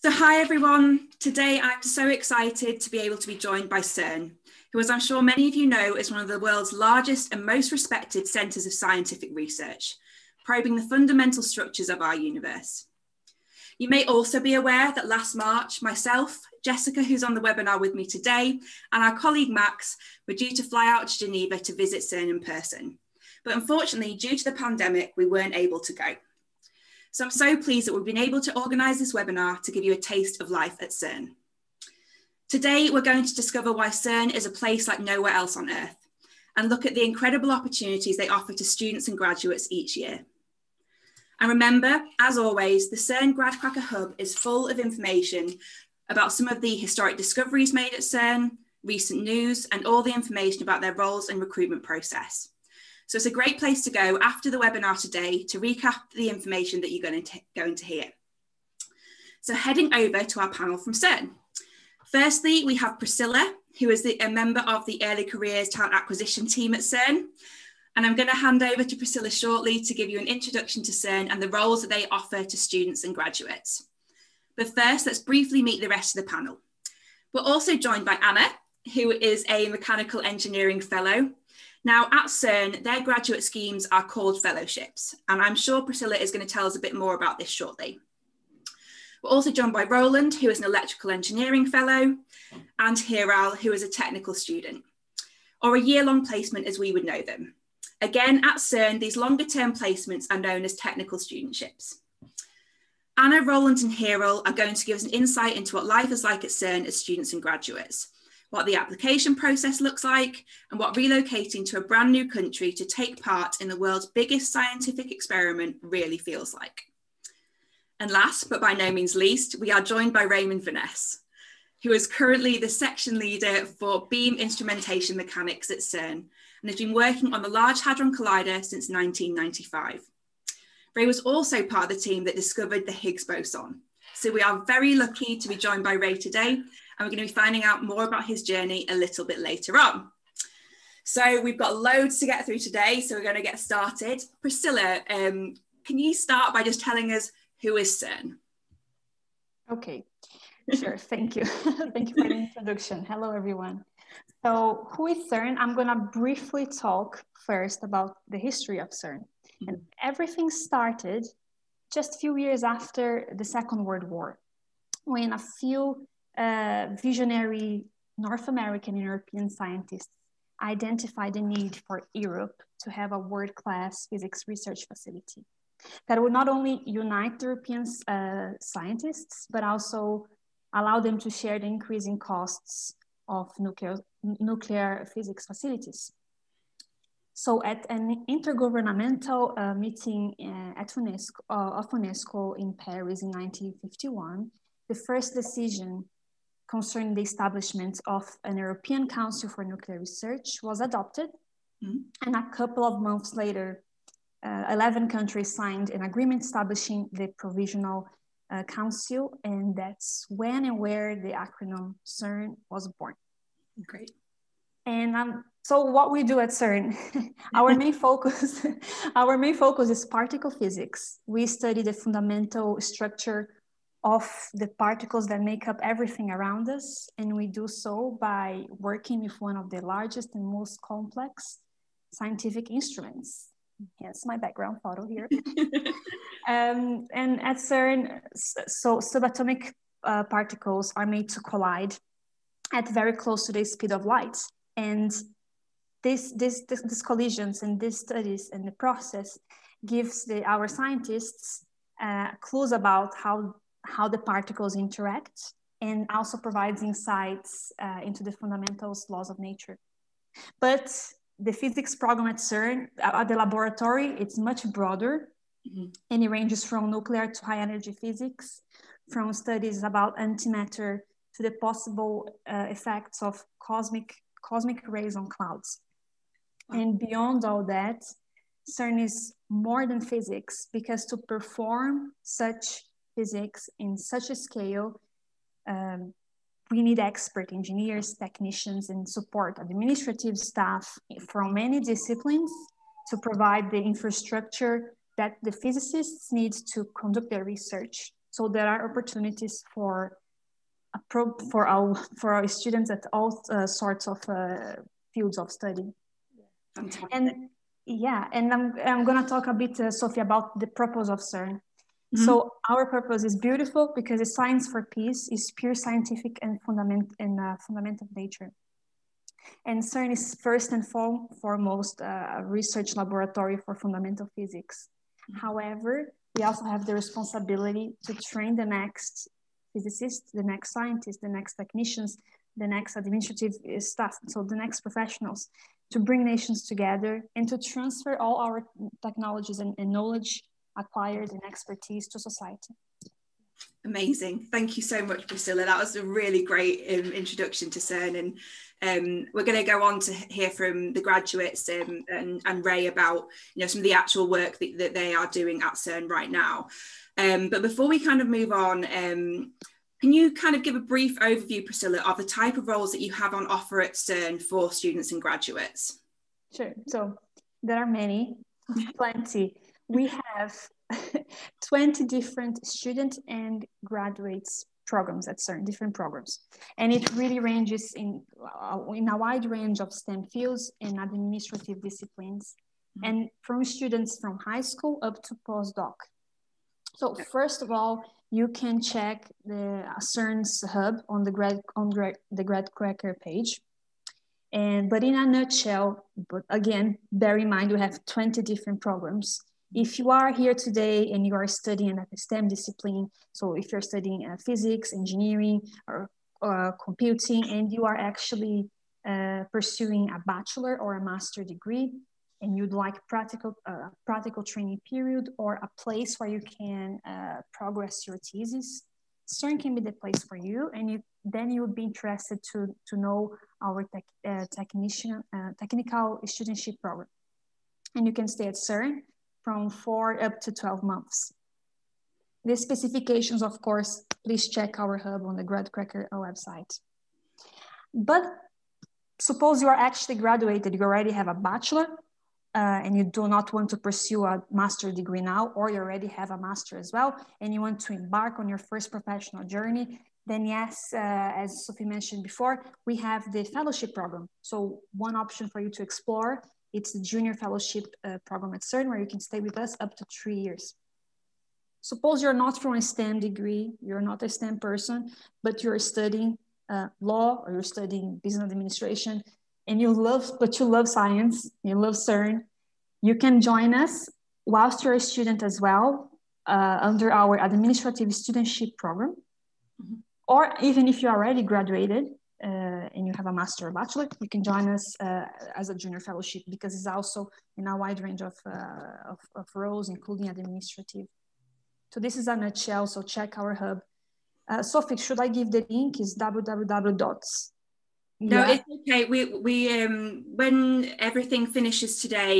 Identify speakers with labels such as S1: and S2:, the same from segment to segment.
S1: So hi everyone, today I'm so excited to be able to be joined by CERN, who, as I'm sure many of you know, is one of the world's largest and most respected centres of scientific research, probing the fundamental structures of our universe. You may also be aware that last March, myself, Jessica, who's on the webinar with me today, and our colleague Max were due to fly out to Geneva to visit CERN in person. But unfortunately, due to the pandemic, we weren't able to go. So I'm so pleased that we've been able to organise this webinar to give you a taste of life at CERN. Today, we're going to discover why CERN is a place like nowhere else on Earth and look at the incredible opportunities they offer to students and graduates each year. And remember, as always, the CERN Gradcracker Hub is full of information about some of the historic discoveries made at CERN, recent news, and all the information about their roles and recruitment process. So it's a great place to go after the webinar today to recap the information that you're going to hear. So heading over to our panel from CERN. Firstly, we have Priscilla, who is a member of the Early Careers Talent Acquisition team at CERN. And I'm going to hand over to Priscilla shortly to give you an introduction to CERN and the roles that they offer to students and graduates. But first, let's briefly meet the rest of the panel. We're also joined by Anna, who is a mechanical engineering fellow. Now at CERN, their graduate schemes are called fellowships, and I'm sure Priscilla is going to tell us a bit more about this shortly. We're also joined by Roland, who is an electrical engineering fellow, and Hiral, who is a technical student, or a year-long placement as we would know them. Again, at CERN, these longer-term placements are known as technical studentships. Anna, Roland, and Hiral are going to give us an insight into what life is like at CERN as students and graduates, what the application process looks like, and what relocating to a brand new country to take part in the world's biggest scientific experiment really feels like. And last, but by no means least, we are joined by Raymond Veness, who is currently the section leader for beam instrumentation mechanics at CERN, and has been working on the Large Hadron Collider since 1995. Ray was also part of the team that discovered the Higgs boson. So we are very lucky to be joined by Ray today, and we're going to be finding out more about his journey a little bit later on. So we've got loads to get through today, so we're going to get started. Priscilla, can you start by just telling us who is CERN?
S2: Okay, sure, thank you. Thank you for the introduction. Hello, everyone. So who is CERN? I'm going to briefly talk first about the history of CERN. And everything started just a few years after the Second World War, when a few visionary North American and European scientists identified the need for Europe to have a world-class physics research facility that would not only unite European scientists, but also allow them to share the increasing costs of nuclear physics facilities. So at an intergovernmental meeting at UNESCO in Paris in 1951, the first decision concerning the establishment of an European Council for Nuclear Research was adopted. And a couple of months later, 11 countries signed an agreement establishing the Provisional Council, and that's when and where the acronym CERN was born.
S1: Great.
S2: And so what we do at CERN, our main focus is particle physics. We study the fundamental structure of the particles that make up everything around us. And we do so by working with one of the largest and most complex scientific instruments. Hence my background photo here. And at CERN, so subatomic particles are made to collide at very close to the speed of light. And these collisions and these studies and the process gives our scientists clues about how the particles interact, and also provides insights into the fundamental laws of nature. But the physics program at CERN, at the laboratory, it's much broader, and it ranges from nuclear to high energy physics, from studies about antimatter to the possible effects of cosmic rays on clouds. And beyond all that, CERN is more than physics, because to perform such physics in such a scale, we need expert engineers, technicians, and support administrative staff from many disciplines to provide the infrastructure that the physicists need to conduct their research. So there are opportunities for our students at all sorts of fields of study.
S1: Fantastic.
S2: And yeah, and I'm going to talk a bit, Sophie, about the purpose of CERN.
S1: Mm-hmm.
S2: So our purpose is beautiful because it's science for peace, is pure scientific and fundamental nature. And CERN is first and foremost a research laboratory for fundamental physics. Mm-hmm. However, we also have the responsibility to train the next physicists, the next scientists, the next technicians, the next administrative staff, so the next professionals, to bring nations together and to transfer all our technologies and knowledge acquired and expertise to society.
S1: Amazing. Thank you so much, Priscilla. That was a really great introduction to CERN. And we're going to go on to hear from the graduates and Ray about, you know, some of the actual work that they are doing at CERN right now. But before we kind of move on, can you kind of give a brief overview, Priscilla, of the type of roles that you have on offer at CERN for students and graduates?
S2: Sure. So there are many, plenty. We have 20 different student and graduates programs at CERN, different programs. And it really ranges in a wide range of STEM fields and administrative disciplines, and from students from high school up to postdoc. So first of all, you can check the CERN's hub on the GradCracker page. But in a nutshell, but again, bear in mind, we have 20 different programs. If you are here today and you are studying a STEM discipline, so if you're studying physics, engineering, or computing, and you are actually pursuing a bachelor or a master degree, and you'd like practical training period or a place where you can progress your thesis, CERN can be the place for you, and then you would be interested to know our technical studentship program. And you can stay at CERN from 4 up to 12 months. The specifications, of course, please check our hub on the GradCracker website. But suppose you are actually graduated, you already have a bachelor, and you do not want to pursue a master degree now, or you already have a master as well, and you want to embark on your first professional journey, then yes, as Sophie mentioned before, we have the fellowship program. So one option for you to explore, it's the junior fellowship program at CERN, where you can stay with us up to 3 years. Suppose you're not from a STEM degree, you're not a STEM person, but you're studying law, or you're studying business administration, and you love science, you love CERN, you can join us whilst you're a student as well under our administrative studentship program. Mm-hmm. Or even if you already graduated and you have a master or bachelor, you can join us as a junior fellowship, because it's also in a wide range of roles, including administrative. So this is a nutshell, so check our hub. Sophie, should I give the link? It's www.
S1: No, it's okay. We when everything finishes today,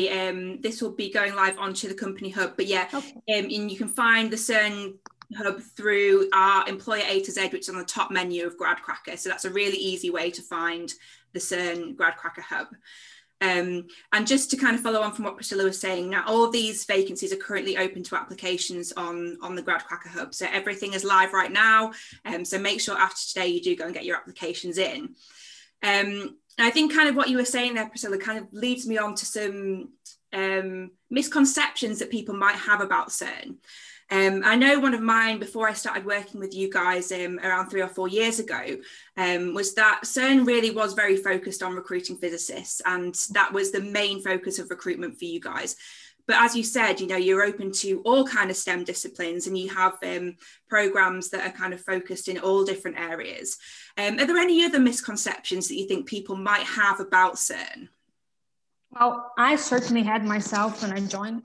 S1: this will be going live onto the company hub. But yeah, okay. And you can find the CERN hub through our Employer A to Z, which is on the top menu of GradCracker. So that's a really easy way to find the CERN GradCracker hub. And just to kind of follow on from what Priscilla was saying, now all of these vacancies are currently open to applications on the GradCracker hub. So everything is live right now. So make sure after today you do go and get your applications in. I think kind of what you were saying there, Priscilla, kind of leads me on to some misconceptions that people might have about CERN. I know one of mine before I started working with you guys around 3 or 4 years ago was that CERN really was very focused on recruiting physicists, and that was the main focus of recruitment for you guys. But as you said, you know, you're open to all kind of STEM disciplines, and you have programs that are kind of focused in all different areas. Are there any other misconceptions that you think people might have about CERN?
S2: Well, I certainly had myself when I joined,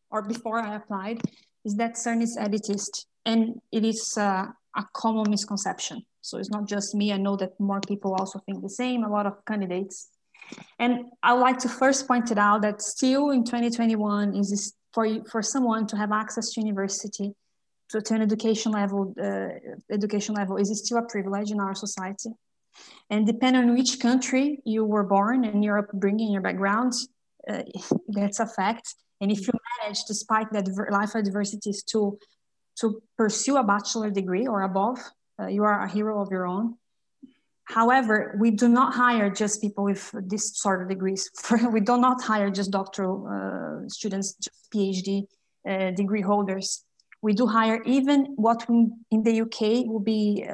S2: or before I applied, is that CERN is elitist, and it is a common misconception. So it's not just me. I know that more people also think the same, a lot of candidates. And I would like to first point it out that still in 2021, is for someone to have access to university, to an education level is still a privilege in our society. And depending on which country you were born and your upbringing, your background, that's a fact. And if you manage, despite that life adversities, to to pursue a bachelor degree or above, you are a hero of your own. However, we do not hire just people with this sort of degrees. We do not hire just doctoral students, just PhD degree holders. We do hire even what in the UK will be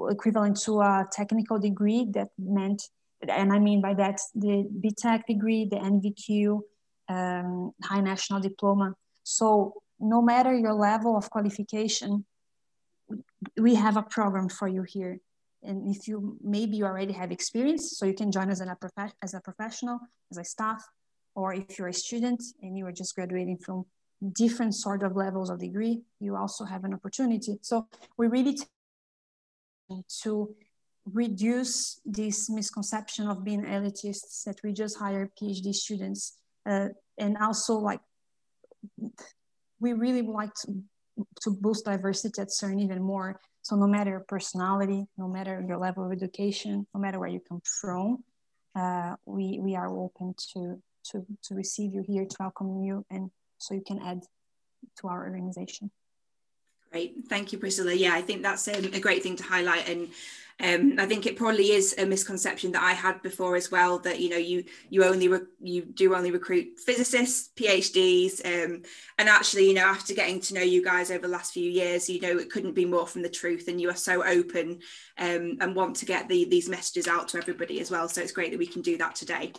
S2: equivalent to a technical degree that meant, and I mean by that, the BTEC degree, the NVQ, High National Diploma. So no matter your level of qualification, we have a program for you here. And if maybe you already have experience, so you can join us as a professional, as a staff, or if you're a student and you are just graduating from different sort of levels of degree, you also have an opportunity. So we really to reduce this misconception of being elitists, that we just hire PhD students, and also like we really would like to boost diversity at CERN even more. So no matter your personality, no matter your level of education, no matter where you come from, we are open to receive you here, to welcome you, and so you can add to our organization.
S1: Great, thank you, Priscilla. Yeah, I think that's a great thing to highlight, and I think it probably is a misconception that I had before as well, that you do only recruit physicists, PhDs, and actually after getting to know you guys over the last few years, it couldn't be more from the truth, and you are so open and want to get these messages out to everybody as well. So it's great that we can do that today.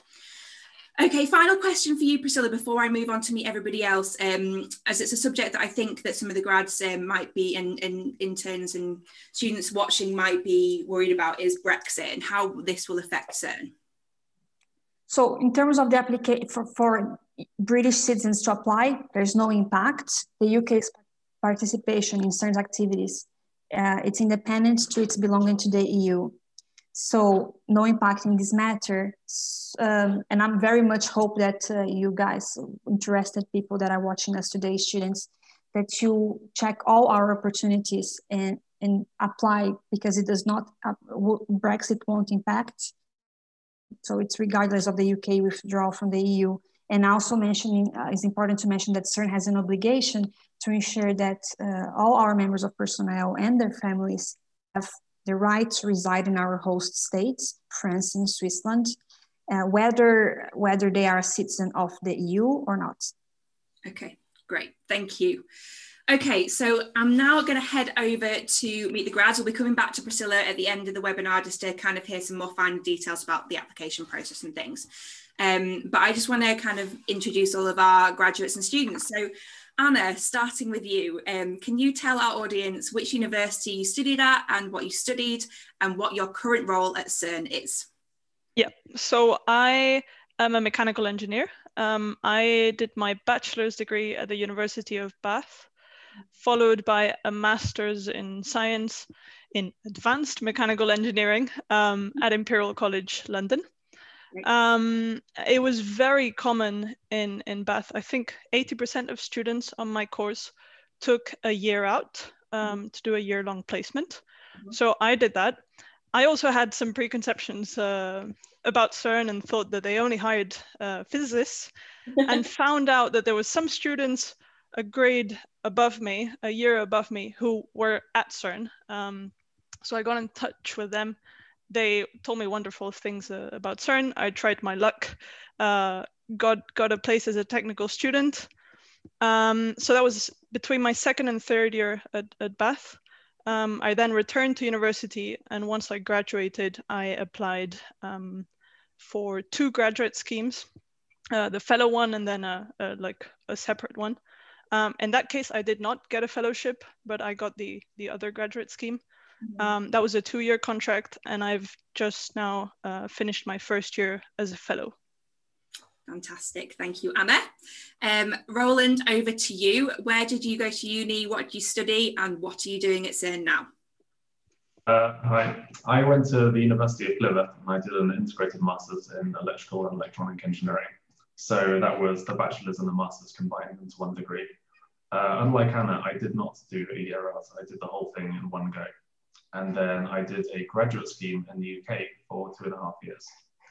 S1: Okay, final question for you, Priscilla, before I move on to meet everybody else, as it's a subject that I think that some of the grads might be, and interns and students watching might be worried about, is Brexit and how this will affect CERN.
S2: So in terms of the application for British citizens to apply, there's no impact. The UK's participation in CERN's activities, it's independent to its belonging to the EU. So no impact in this matter. And I'm very much hope that you guys, interested people that are watching us today, students, that you check all our opportunities and apply, because it does not, Brexit won't impact. So it's regardless of the UK withdrawal from the EU. And also mentioning, it's important to mention that CERN has an obligation to ensure that all our members of personnel and their families have the right to reside in our host states, France and Switzerland, whether they are a citizen of the EU or not. Okay,
S1: great, thank you. Okay, so I'm now going to head over to meet the grads. We'll be coming back to Priscilla at the end of the webinar just to kind of hear some more fine details about the application process and things. But I just want to kind of introduce all of our graduates and students. So Anna, starting with you, can you tell our audience which university you studied at and what you studied and what your current role at CERN is?
S3: Yeah, so I am a mechanical engineer. I did my bachelor's degree at the University of Bath, followed by a master's in science in advanced mechanical engineering at Imperial College London. It was very common in Bath. I think 80% of students on my course took a year out to do a year-long placement. So I did that. I also had some preconceptions about CERN and thought that they only hired physicists and found out that there was some students a grade above me, a year above me, who were at CERN. So I got in touch with them. They told me wonderful things about CERN. I tried my luck, got a place as a technical student. So that was between my second and third year at Bath. I then returned to university, and once I graduated, I applied for 2 graduate schemes, the fellow one and then like a separate one. In that case, I did not get a fellowship, but I got the other graduate scheme. That was a 2-year contract, and I've just now finished my first year as a fellow.
S1: Fantastic, thank you, Anna. Roland, over to you. Where did you go to uni? What did you study, and what are you doing at CERN now?
S4: Hi, I went to the University of Plymouth and I did an integrated master's in electrical and electronic engineering. So that was the bachelor's and the master's combined into one degree. Unlike Anna, I did not do a year out. I did the whole thing in one go. And then I did a graduate scheme in the UK for 2.5 years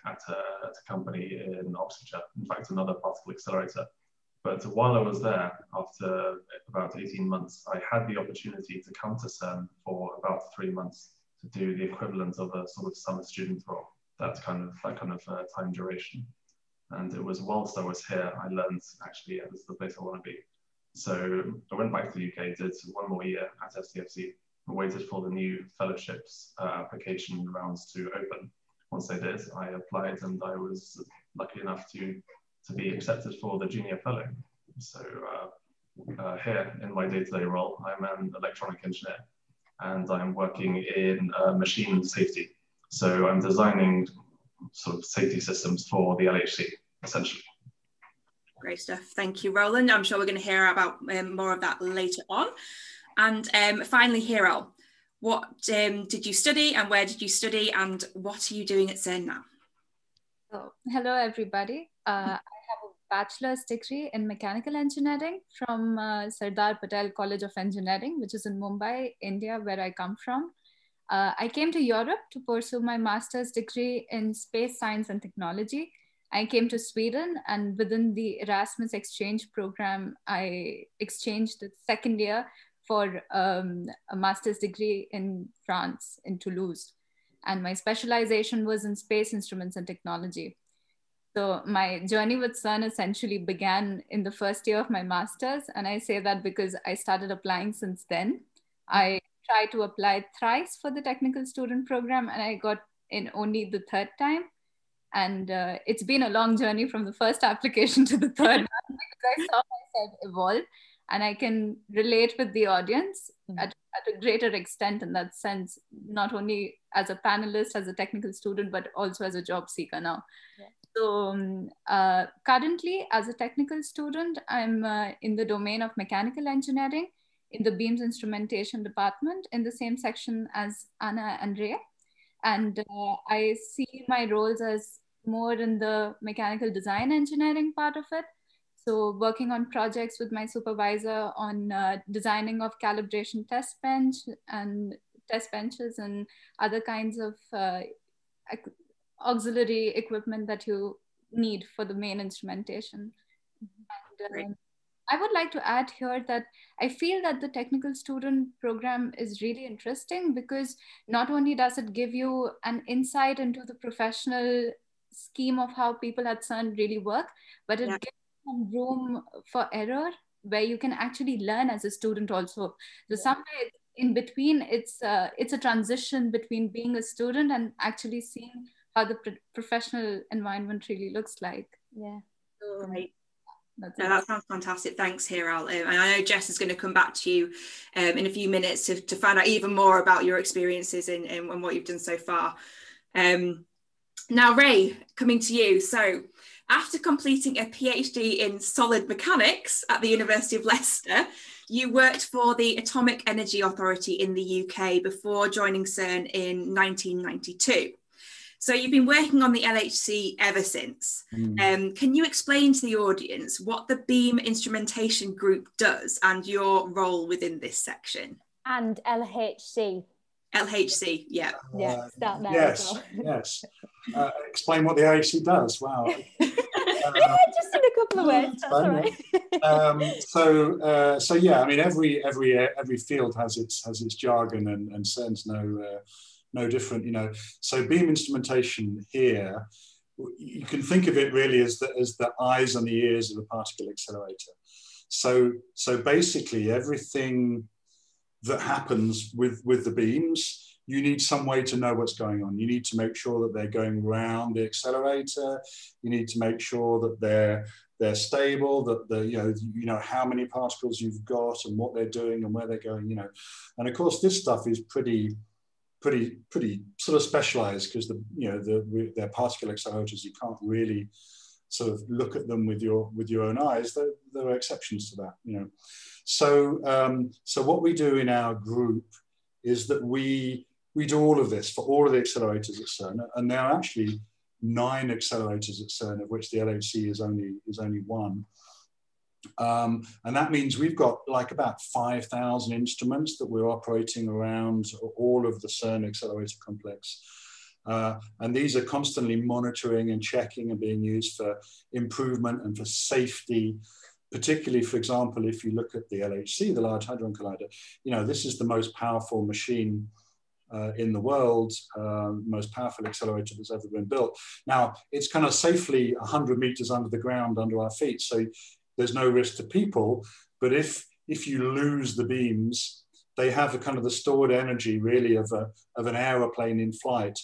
S4: at a company in Oxfordshire, in fact, another particle accelerator. But while I was there, after about 18 months, I had the opportunity to come to CERN for about 3 months to do the equivalent of a sort of summer student role, that kind of time duration. And it was whilst I was here, I learned actually, yeah, this is the place I want to be. So I went back to the UK, did one more year at STFC, and waited for the new fellowships application rounds to open. Once they did, I applied, and I was lucky enough to be accepted for the junior fellow. So here in my day-to-day role, I'm an electronic engineer, and I'm working in machine safety. So I'm designing sort of safety systems for the LHC, essentially.
S1: Great stuff. Thank you, Roland. I'm sure we're going to hear about more of that later on. And finally, Hiro, what did you study, and where did you study, and what are you doing at CERN now?
S5: Oh, hello, everybody. I have a bachelor's degree in mechanical engineering from Sardar Patel College of Engineering, which is in Mumbai, India, where I come from. I came to Europe to pursue my master's degree in space science and technology. I came to Sweden, and within the Erasmus exchange program, I exchanged the second year for a master's degree in France, in Toulouse. And my specialization was in space instruments and technology. So my journey with CERN essentially began in the first year of my master's. And I say that because I started applying since then. I tried to apply thrice for the technical student program, and I got in only the third time. And it's been a long journey from the first application to the third one, because I saw myself evolve, and I can relate with the audience at a greater extent in that sense, not only as a panelist, as a technical student, but also as a job seeker now. Yeah. So currently, as a technical student, I'm in the domain of mechanical engineering in the beams instrumentation department, in the same section as Anna and Ray. And I see my roles as more in the mechanical design engineering part of it. So working on projects with my supervisor on designing of calibration test benches and other kinds of auxiliary equipment that you need for the main instrumentation. And, I would like to add here that I feel that the technical student program is really interesting, because not only does it give you an insight into the professional scheme of how people at CERN really work, but it gives some room for error where you can actually learn as a student also. So somewhere in between, it's a transition between being a student and actually seeing how the professional environment really looks like.
S2: Yeah.
S5: So,
S1: great. No, that sounds fantastic. Thanks, Hiral. And I know Jess is going to come back to you in a few minutes to find out even more about your experiences and what you've done so far. Now, Ray, coming to you. So after completing a PhD in solid mechanics at the University of Leicester, you worked for the Atomic Energy Authority in the UK before joining CERN in 1992. So you've been working on the LHC ever since. Can you explain to the audience what the Beam Instrumentation Group does and your role within this section?
S2: And LHC.
S1: LHC, yeah.
S2: Yeah, start there.
S6: Yes,
S2: as well.
S6: yes. Explain what the LHC does. Wow.
S2: Yeah, just in a couple of words. That's all
S6: right. So yeah, I mean, every field has its jargon, and CERN's no different, you know. So beam instrumentation here, you can think of it really as the eyes and the ears of a particle accelerator. So basically everything that happens with the beams, you need some way to know what's going on. You need to make sure that they're going around the accelerator. You need to make sure that they're stable, that you know how many particles you've got and what they're doing and where they're going, you know. And of course this stuff is pretty sort of specialized, because they're particle accelerators. You can't really sort of look at them with your own eyes. There are exceptions to that, you know. So what we do in our group is that we do all of this for all of the accelerators at CERN, and there are actually 9 accelerators at CERN, of which the LHC is only one. And that means we've got like about 5,000 instruments that we're operating around all of the CERN accelerator complex. And these are constantly monitoring and checking and being used for improvement and for safety particularly, for example, if you look at the LHC, the Large Hadron Collider, you know, this is the most powerful machine in the world, most powerful accelerator that's ever been built. Now, it's kind of safely 100 meters under the ground under our feet, so there's no risk to people. But if you lose the beams, they have a kind of the stored energy really of an aeroplane in flight.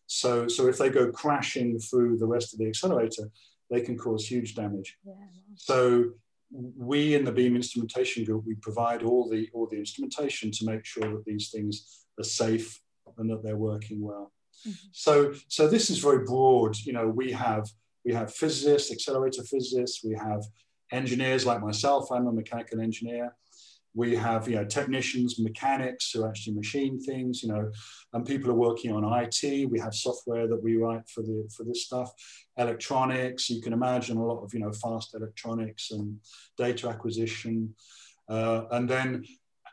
S6: So if they go crashing through the rest of the accelerator, they can cause huge damage. Yeah. So we in the beam instrumentation group, we provide all the instrumentation to make sure that these things are safe and that they're working well. Mm-hmm. So this is very broad. You know, we have physicists, accelerator physicists, we have engineers like myself, I'm a mechanical engineer. We have, you know, technicians, mechanics who actually machine things, you know, and people are working on IT. We have software that we write for this stuff. Electronics, you can imagine a lot of, you know, fast electronics and data acquisition. And then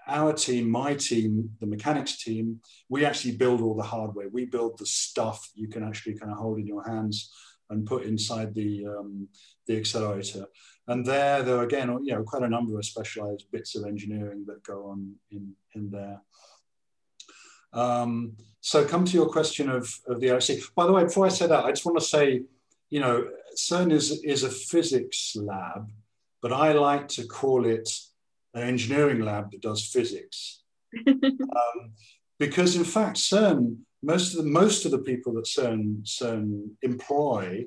S6: our team, my team, the mechanics team, we actually build all the hardware. We build the stuff you can actually kind of hold in your hands and put inside the accelerator. And there are again, you know, quite a number of specialized bits of engineering that go on in there. So come to your question of the LHC. By the way, before I say that, I just want to say, you know, CERN is a physics lab, but I like to call it an engineering lab that does physics. Because in fact, CERN, most of the people that CERN employ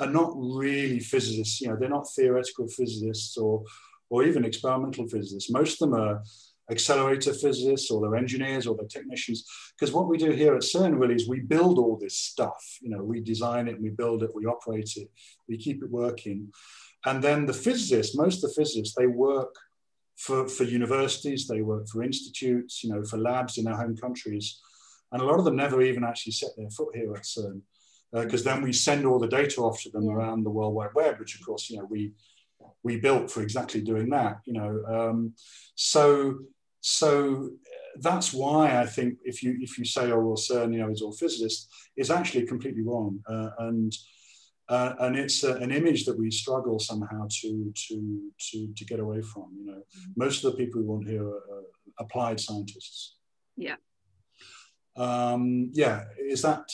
S6: are not really physicists. You know, they're not theoretical physicists or even experimental physicists. Most of them are accelerator physicists, or they're engineers, or they're technicians. Because what we do here at CERN really is we build all this stuff. You know, we design it, we build it, we operate it, we keep it working. And then the physicists, most of the physicists, they work for universities, they work for institutes, you know, for labs in their home countries. And a lot of them never even actually set their foot here at CERN. Because then we send all the data off to them around the World Wide Web, which of course, you know, we built for exactly doing that, you know. So that's why I think if you say, oh, well, CERN, you know, is all physicists, is actually completely wrong. And it's an image that we struggle somehow to get away from, you know. Most of the people we want here are applied scientists.
S1: Yeah.
S6: Yeah, is that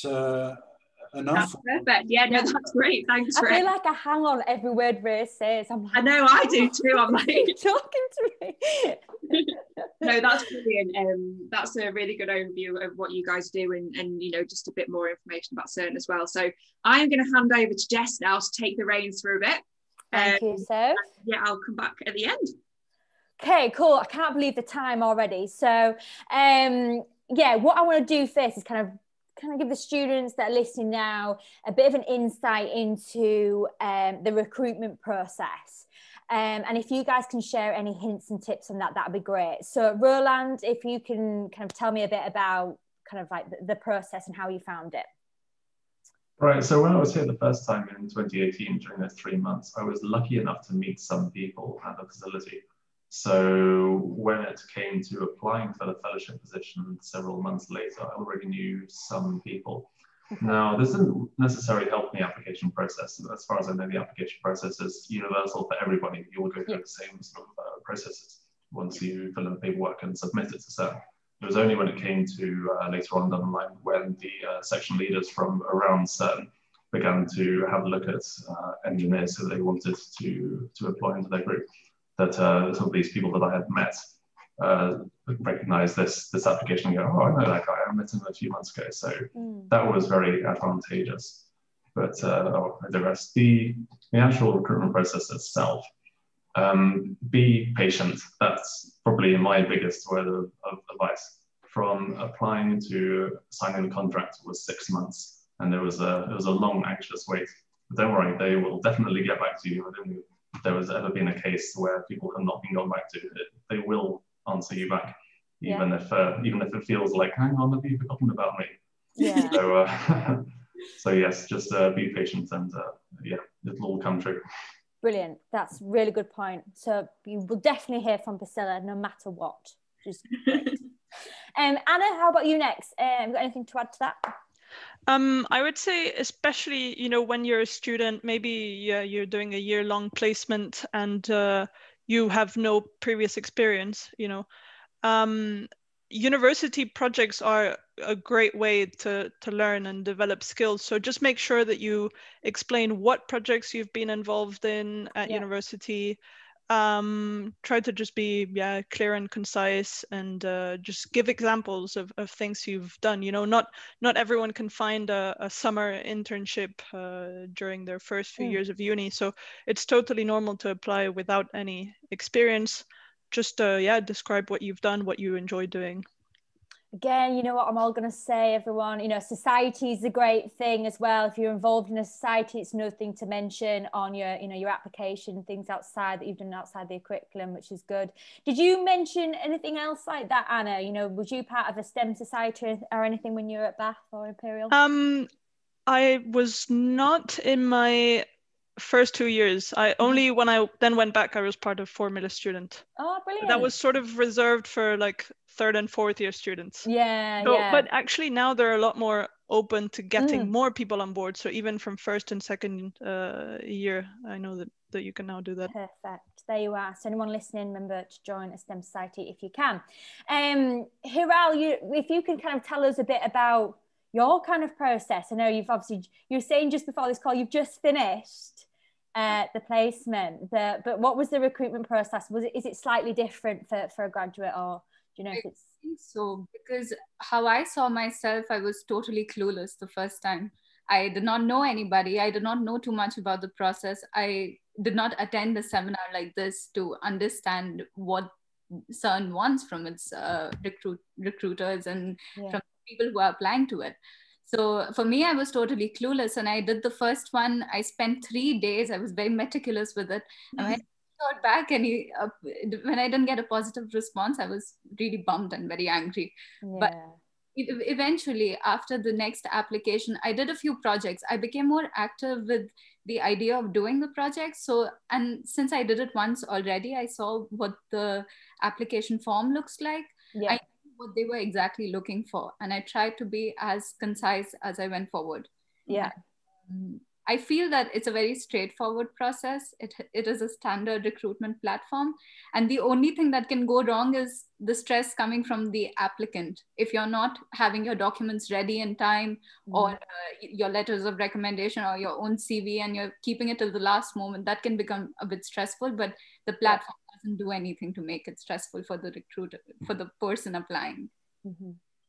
S6: enough?
S1: That's perfect. Yeah, no, that's great. Thanks, Ray.
S7: I feel like I hang on every word Ray says. I'm like,
S1: I know, I do too. I'm like
S7: talking to me.
S1: No, that's brilliant. That's a really good overview of what you guys do, and you know, just a bit more information about CERN as well. So I'm going to hand over to Jess now to take the reins through a bit.
S7: Thank you, Soph.
S1: Yeah, I'll come back at the end.
S7: Okay, cool. I can't believe the time already. So yeah, what I want to do first is kind of give the students that are listening now a bit of an insight into the recruitment process. And if you guys can share any hints and tips on that, that'd be great. So Roland, if you can kind of tell me a bit about kind of like the process and how you found it.
S4: Right, so when I was here the first time in 2018, during those 3 months, I was lucky enough to meet some people at the facility. So when it came to applying for the fellowship position several months later, I already knew some people. Now, this didn't necessarily help the application process. As far as I know, the application process is universal for everybody. You will go through the same sort of processes once you fill in the paperwork and submit it to CERN. It was only when it came to later on down the line when the section leaders from around CERN began to have a look at engineers who they wanted to employ into their group, that some of these people that I had met recognized this application and go, oh, I know that guy, I met him a few months ago. So that was very advantageous. But I digress. The actual recruitment process itself, be patient. That's probably my biggest word of advice. From applying to signing the contract was 6 months, and it was a long, anxious wait. But don't worry, they will definitely get back to you. I don't think there has ever been a case where people have not been gone back to. They will answer you back, even if it feels like, hang on, have you forgotten about me?
S7: Yeah.
S4: So so yes, just be patient, and yeah, it'll all come true.
S7: Brilliant. That's a really good point. So you will definitely hear from Priscilla no matter what. Just great. Anna, how about you next? Have you got anything to add to that?
S3: I would say, especially, when you're a student, maybe you're doing a year-long placement and you have no previous experience, university projects are a great way to learn and develop skills. So just make sure that you explain what projects you've been involved in at university. Try to just be clear and concise, and just give examples of things you've done. Not everyone can find a summer internship during their first few years of uni, so it's totally normal to apply without any experience. Just describe what you've done, what you enjoy doing.
S7: Again, you know what I'm all going to say, everyone, society is a great thing as well. If you're involved in a society, it's another thing to mention on your, your application, things outside that you've done outside the curriculum, which is good. Did you mention anything else like that, Anna? Was you part of a STEM society or anything when you were at Bath or Imperial?
S3: I was not in my first 2 years. Only when I then went back, I was part of Formula Student.
S7: Oh, brilliant.
S3: That was sort of reserved for like 3rd and 4th year students.
S7: Yeah.
S3: But actually now they're a lot more open to getting more people on board. So even from 1st and 2nd year, I know that you can now do that.
S7: Perfect. There you are. So anyone listening, remember to join a STEM society if you can. Hiral, if you can kind of tell us a bit about your kind of process. I know you were saying just before this call, you've just finished the placement, but what was the recruitment process? Is it slightly different for a graduate, or do you know if it's?
S5: I think so, because how I saw myself, I was totally clueless the first time. I did not know anybody. I did not know too much about the process. I did not attend a seminar like this to understand what CERN wants from its recruiters and from people who are applying to it. So for me, I was totally clueless, and I did the first one. I spent 3 days. I was very meticulous with it. And when I got back, and when I didn't get a positive response, I was really bummed and very angry. Yeah. But eventually, after the next application, I did a few projects. I became more active with the idea of doing the project. And since I did it once already, I saw what the application form looks like. Yeah. I knew what they were exactly looking for, and I tried to be as concise as I went forward.
S7: Yeah.
S5: I feel that it's a very straightforward process. It is a standard recruitment platform. And the only thing that can go wrong is the stress coming from the applicant. If you're not having your documents ready in time, or your letters of recommendation or your own CV, and you're keeping it till the last moment, that can become a bit stressful, but the platform doesn't do anything to make it stressful for the recruiter, for the person applying.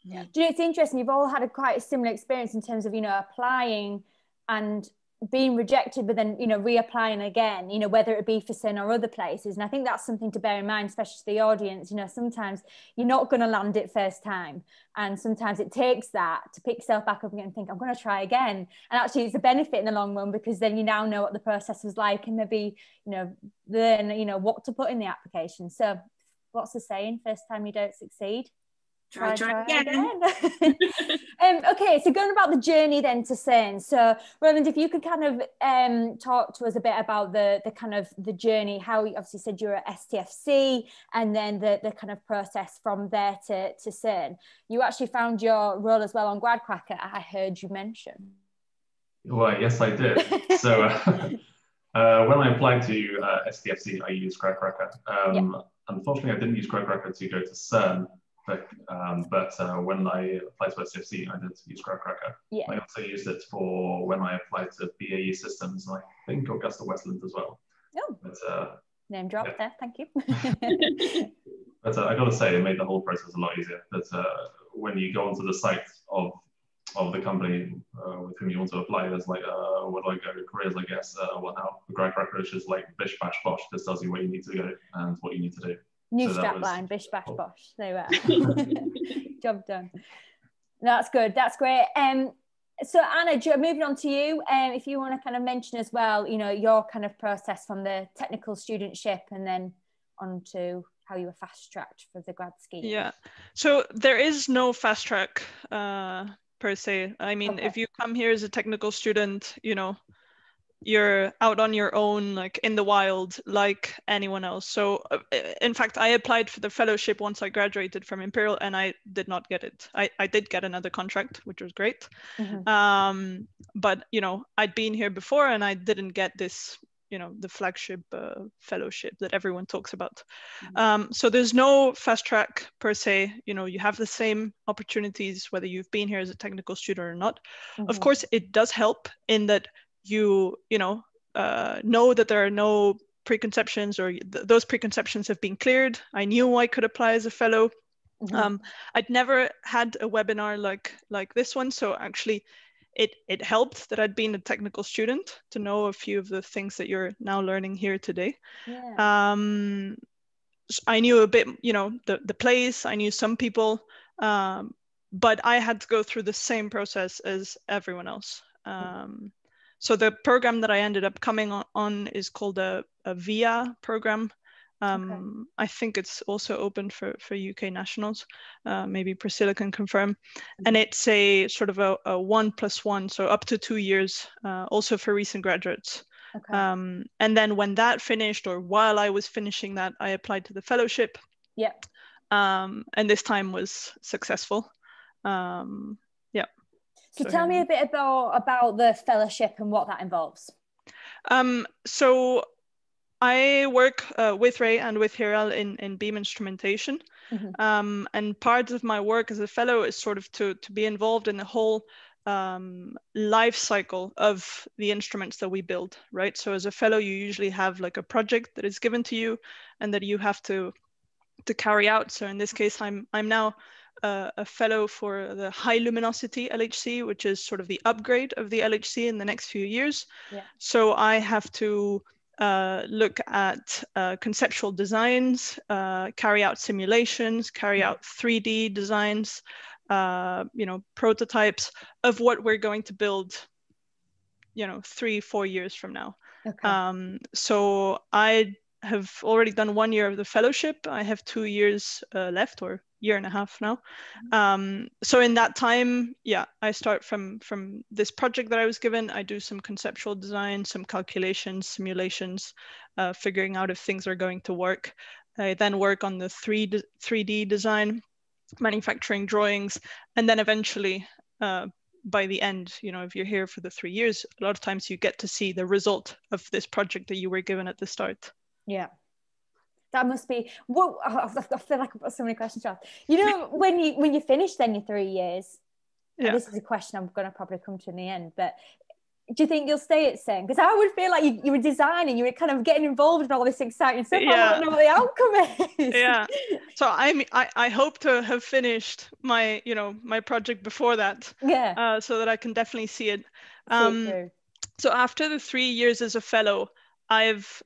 S7: Yeah. Do you know, it's interesting, you've all had quite a similar experience in terms of, applying and being rejected, but then, reapplying again, whether it be for CERN or other places. And I think that's something to bear in mind, especially to the audience. Sometimes you're not going to land it first time. And sometimes it takes that to pick yourself back up again and think, I'm going to try again. And actually it's a benefit in the long run, because then you now know what the process was like, and maybe, then, what to put in the application. So what's the saying? First time you don't succeed. Try again. Okay, so going about the journey then to CERN. So Roland, if you could kind of talk to us a bit about the kind of the journey, how you obviously said you're at STFC, and then the kind of process from there to CERN. You actually found your role as well on GradCracker, I heard you mention.
S4: Well, yes, I did. So when I applied to STFC, I used GradCracker. Unfortunately, I didn't use GradCracker to go to CERN. But when I applied to STFC, I did use GradCracker. Yeah. I also used it for when I applied to BAE Systems, and I think Augusta Westland as well.
S7: Oh, but, name drop there, thank you.
S4: But I got to say, it made the whole process a lot easier. But when you go onto the site of the company with whom you want to apply, there's like, what do I go? Careers, I guess. What now? GradCracker is just like bish bash bosh. This tells you where you need to go and what you need to do.
S7: New strapline, bish bash bosh. There we are. Job done. That's good. That's great. So Anna, moving on to you, if you want to kind of mention as well, your kind of process from the technical studentship and then on to how you were fast tracked for the grad scheme.
S3: Yeah. So there is no fast track per se. I mean, if you come here as a technical student, you're out on your own, like in the wild, like anyone else. So in fact, I applied for the fellowship once I graduated from Imperial, and I did not get it. I did get another contract, which was great. But, you know, I'd been here before and I didn't get this, you know, the flagship fellowship that everyone talks about. So there's no fast track per se. You know, you have the same opportunities whether you've been here as a technical student or not. Of course, it does help in that you know that there are no preconceptions, or those preconceptions have been cleared. I knew I could apply as a fellow. I'd never had a webinar like this one, so actually it helped that I'd been a technical student to know a few of the things that you're now learning here today. I knew a bit, you know, the place, I knew some people, but I had to go through the same process as everyone else. So the program that I ended up coming on is called a VIA program. I think it's also open for UK nationals. Maybe Priscilla can confirm. And it's a sort of a 1+1, so up to 2 years, also for recent graduates. And then when that finished, or while I was finishing that, I applied to the fellowship. And this time was successful.
S7: So tell me a bit about the fellowship and what that involves.
S3: So I work with Ray and with Hiral in beam instrumentation. And part of my work as a fellow is sort of to be involved in the whole life cycle of the instruments that we build, right? So as a fellow, you usually have like a project that is given to you and that you have to carry out. So in this case, I'm now a fellow for the high luminosity LHC, which is sort of the upgrade of the LHC in the next few years. So I have to look at conceptual designs, carry out simulations, carry out 3D designs, you know, prototypes of what we're going to build, you know, 3-4 years from now. So I have already done 1 year of the fellowship. I have 2 years left, or year and a half now. So in that time, I start from this project that I was given. I do some conceptual design, some calculations, simulations, figuring out if things are going to work. I then work on the 3D design, manufacturing drawings, and then eventually by the end, you know, if you're here for the 3 years, a lot of times you get to see the result of this project that you were given at the start.
S7: That must be, well, I feel like I've got so many questions to ask. You know, when you finish then your 3 years, this is a question I'm going to probably come to in the end, but do you think you'll stay at CERN? Because I would feel like you were designing, you were kind of getting involved in all this exciting stuff. I want to know what the outcome is.
S3: So I hope to have finished my, you know, my project before that. So that I can definitely see it. So after the 3 years as a fellow, I've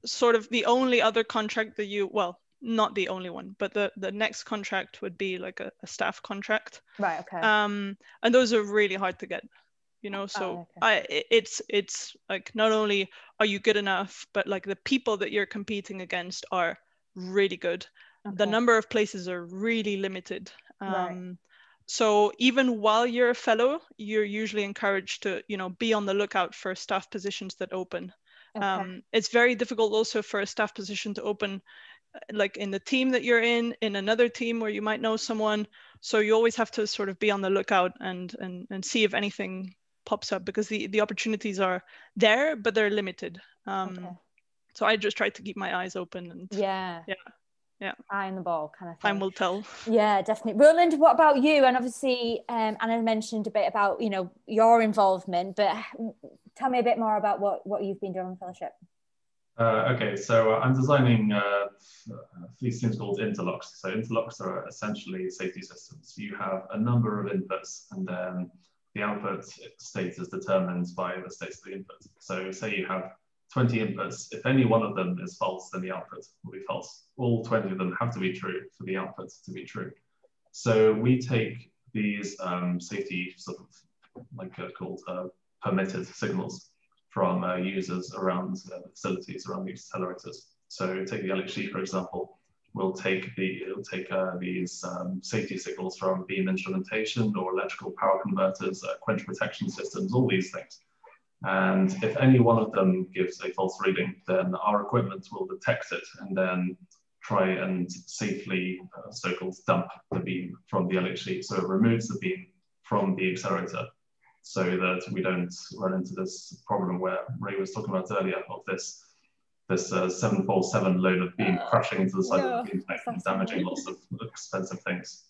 S3: sort of the only other contract that well, not the only one, but the next contract would be like a staff contract. And those are really hard to get, you know. So it's like, not only are you good enough, but like the people that you're competing against are really good. The number of places are really limited. So even while you're a fellow, you're usually encouraged to, you know, be on the lookout for staff positions that open. It's very difficult also for a staff position to open, like in the team that you're in another team where you might know someone. So you always have to sort of be on the lookout and see if anything pops up, because the opportunities are there, but they're limited. So I just try to keep my eyes open and
S7: eye on the ball kind of thing.
S3: Time will tell.
S7: Yeah, definitely. Roland, what about you? And obviously Anna mentioned a bit about, you know, your involvement, but tell me a bit more about what you've been doing on fellowship.
S4: Okay, so I'm designing these things called interlocks. So interlocks are essentially safety systems. You have a number of inputs, and then the output state is determined by the states of the input. So say you have 20 inputs. If any one of them is false, then the output will be false. All 20 of them have to be true for the output to be true. So we take these safety sort of like called permitted signals from users around the facilities, around the accelerators. So take the LHC, for example. It'll take these safety signals from beam instrumentation or electrical power converters, quench protection systems, all these things. And if any one of them gives a false reading, then our equipment will detect it and then try and safely so-called dump the beam from the LHC. So it removes the beam from the accelerator so that we don't run into this problem where Ray was talking about earlier of this 747 load of beam crashing into the side of the beam and damaging lots of expensive things.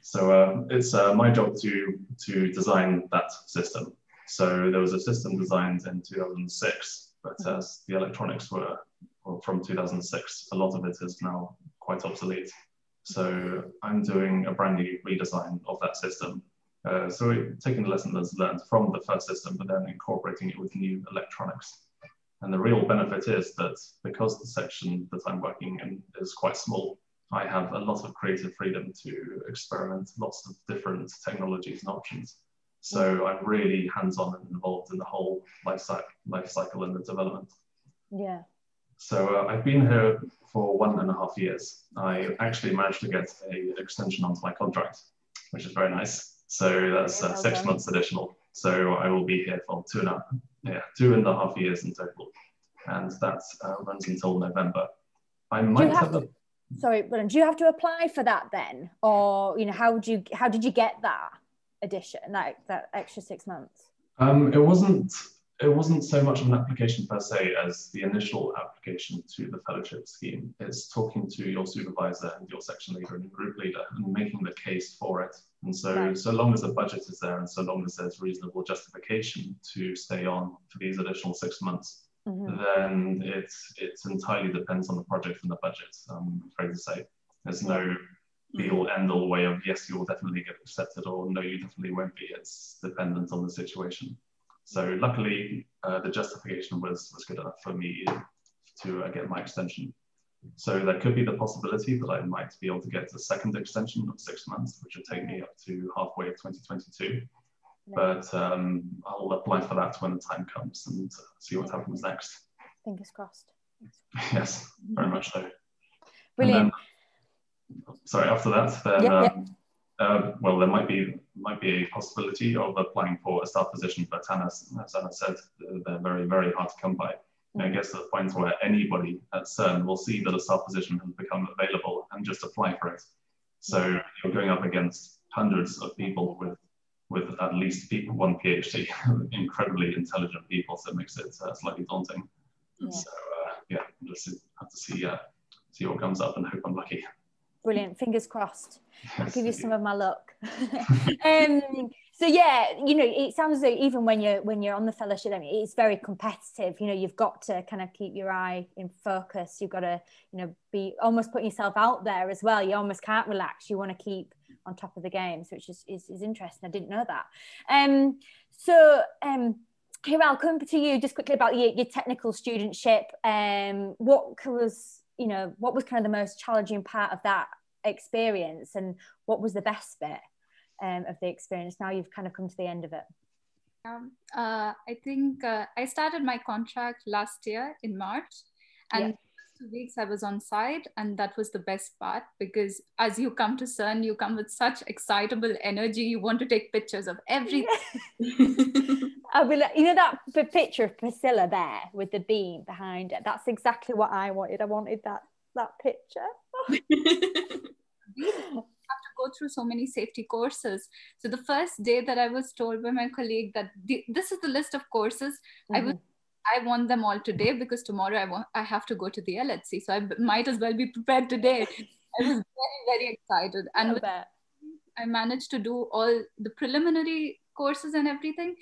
S4: So it's my job to design that system. So there was a system designed in 2006, but as the electronics were from 2006, a lot of it is now quite obsolete. So I'm doing a brand new redesign of that system. So we're taking the lessons learned from the first system, but then incorporating it with new electronics. And the real benefit is that because the section that I'm working in is quite small, I have a lot of creative freedom to experiment lots of different technologies and options. So I'm really hands-on and involved in the whole life cycle and the development.
S7: Yeah.
S4: So I've been here for 1.5 years. I actually managed to get an extension onto my contract, which is very nice. So that's 6 months additional. So I will be here for 2.5 years in total. And that runs until November. I might have a...
S7: Sorry, but do you have to apply for that then? Or, you know, how did you get that addition, like that extra 6 months?
S4: It wasn't so much of an application per se as the initial application to the fellowship scheme. It's talking to your supervisor and your section leader and group leader and making the case for it. And so, so long as the budget is there and so long as there's reasonable justification to stay on for these additional 6 months, then it entirely depends on the project and the budget, I'm afraid to say. There's no be-all, end-all way of, yes, you will definitely get accepted, or no, you definitely won't be. It's dependent on the situation. So luckily, the justification was good enough for me to get my extension. So there could be the possibility that I might be able to get a second extension of 6 months, which would take me up to halfway of 2022. But I'll apply for that when the time comes and see what happens next.
S7: Fingers crossed.
S4: Yes, very much so.
S7: Brilliant.
S4: Then, sorry, after that, then well, there might be a possibility of applying for a staff position, but as Anna said, they're very, very hard to come by. And it gets to the point where anybody at CERN will see that a staff position has become available and just apply for it. So you're going up against hundreds of people with at least one PhD, incredibly intelligent people, so it makes it slightly daunting. So just have to see what comes up and hope I'm lucky.
S7: Brilliant, fingers crossed. I'll give you some of my luck. So yeah, you know, it sounds like even when you're on the fellowship, I mean, it's very competitive. You know, you've got to kind of keep your eye in focus. You've got to, you know, be almost putting yourself out there as well. You almost can't relax. You want to keep on top of the games, which is interesting. I didn't know that. Hiral, coming to you just quickly about your technical studentship. What was kind of the most challenging part of that experience, and what was the best bit of the experience? Now you've kind of come to the end of it.
S5: I think I started my contract last year in March, and 2 weeks I was on site, and that was the best part, because as you come to CERN, you come with such excitable energy. You want to take pictures of everything.
S7: I will, you know, that picture of Priscilla there with the beam behind it. That's exactly what I wanted. I wanted that picture.
S5: You have to go through so many safety courses. So the first day that I was told by my colleague that this is the list of courses, I want them all today, because tomorrow I have to go to the LHC. So I might as well be prepared today. I was very, very excited. And I managed to do all the preliminary courses and everything.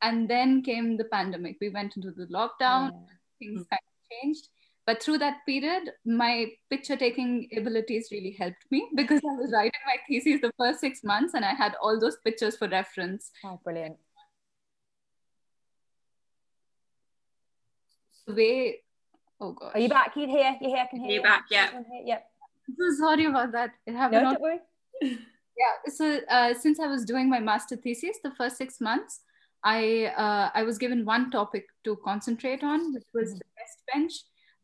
S5: And then came the pandemic. We went into the lockdown, things kind of changed. But through that period, my picture taking abilities really helped me, because I was writing my thesis the first 6 months and I had all those pictures for reference.
S7: Oh, brilliant.
S5: Oh gosh.
S7: Are you back? You're here? You're here? I can hear you.
S1: You're back, yeah.
S7: Yep.
S5: So sorry about that. It happened.
S7: No, don't worry.
S5: Yeah, so since I was doing my master thesis, the first 6 months, I was given one topic to concentrate on, which was the rest bench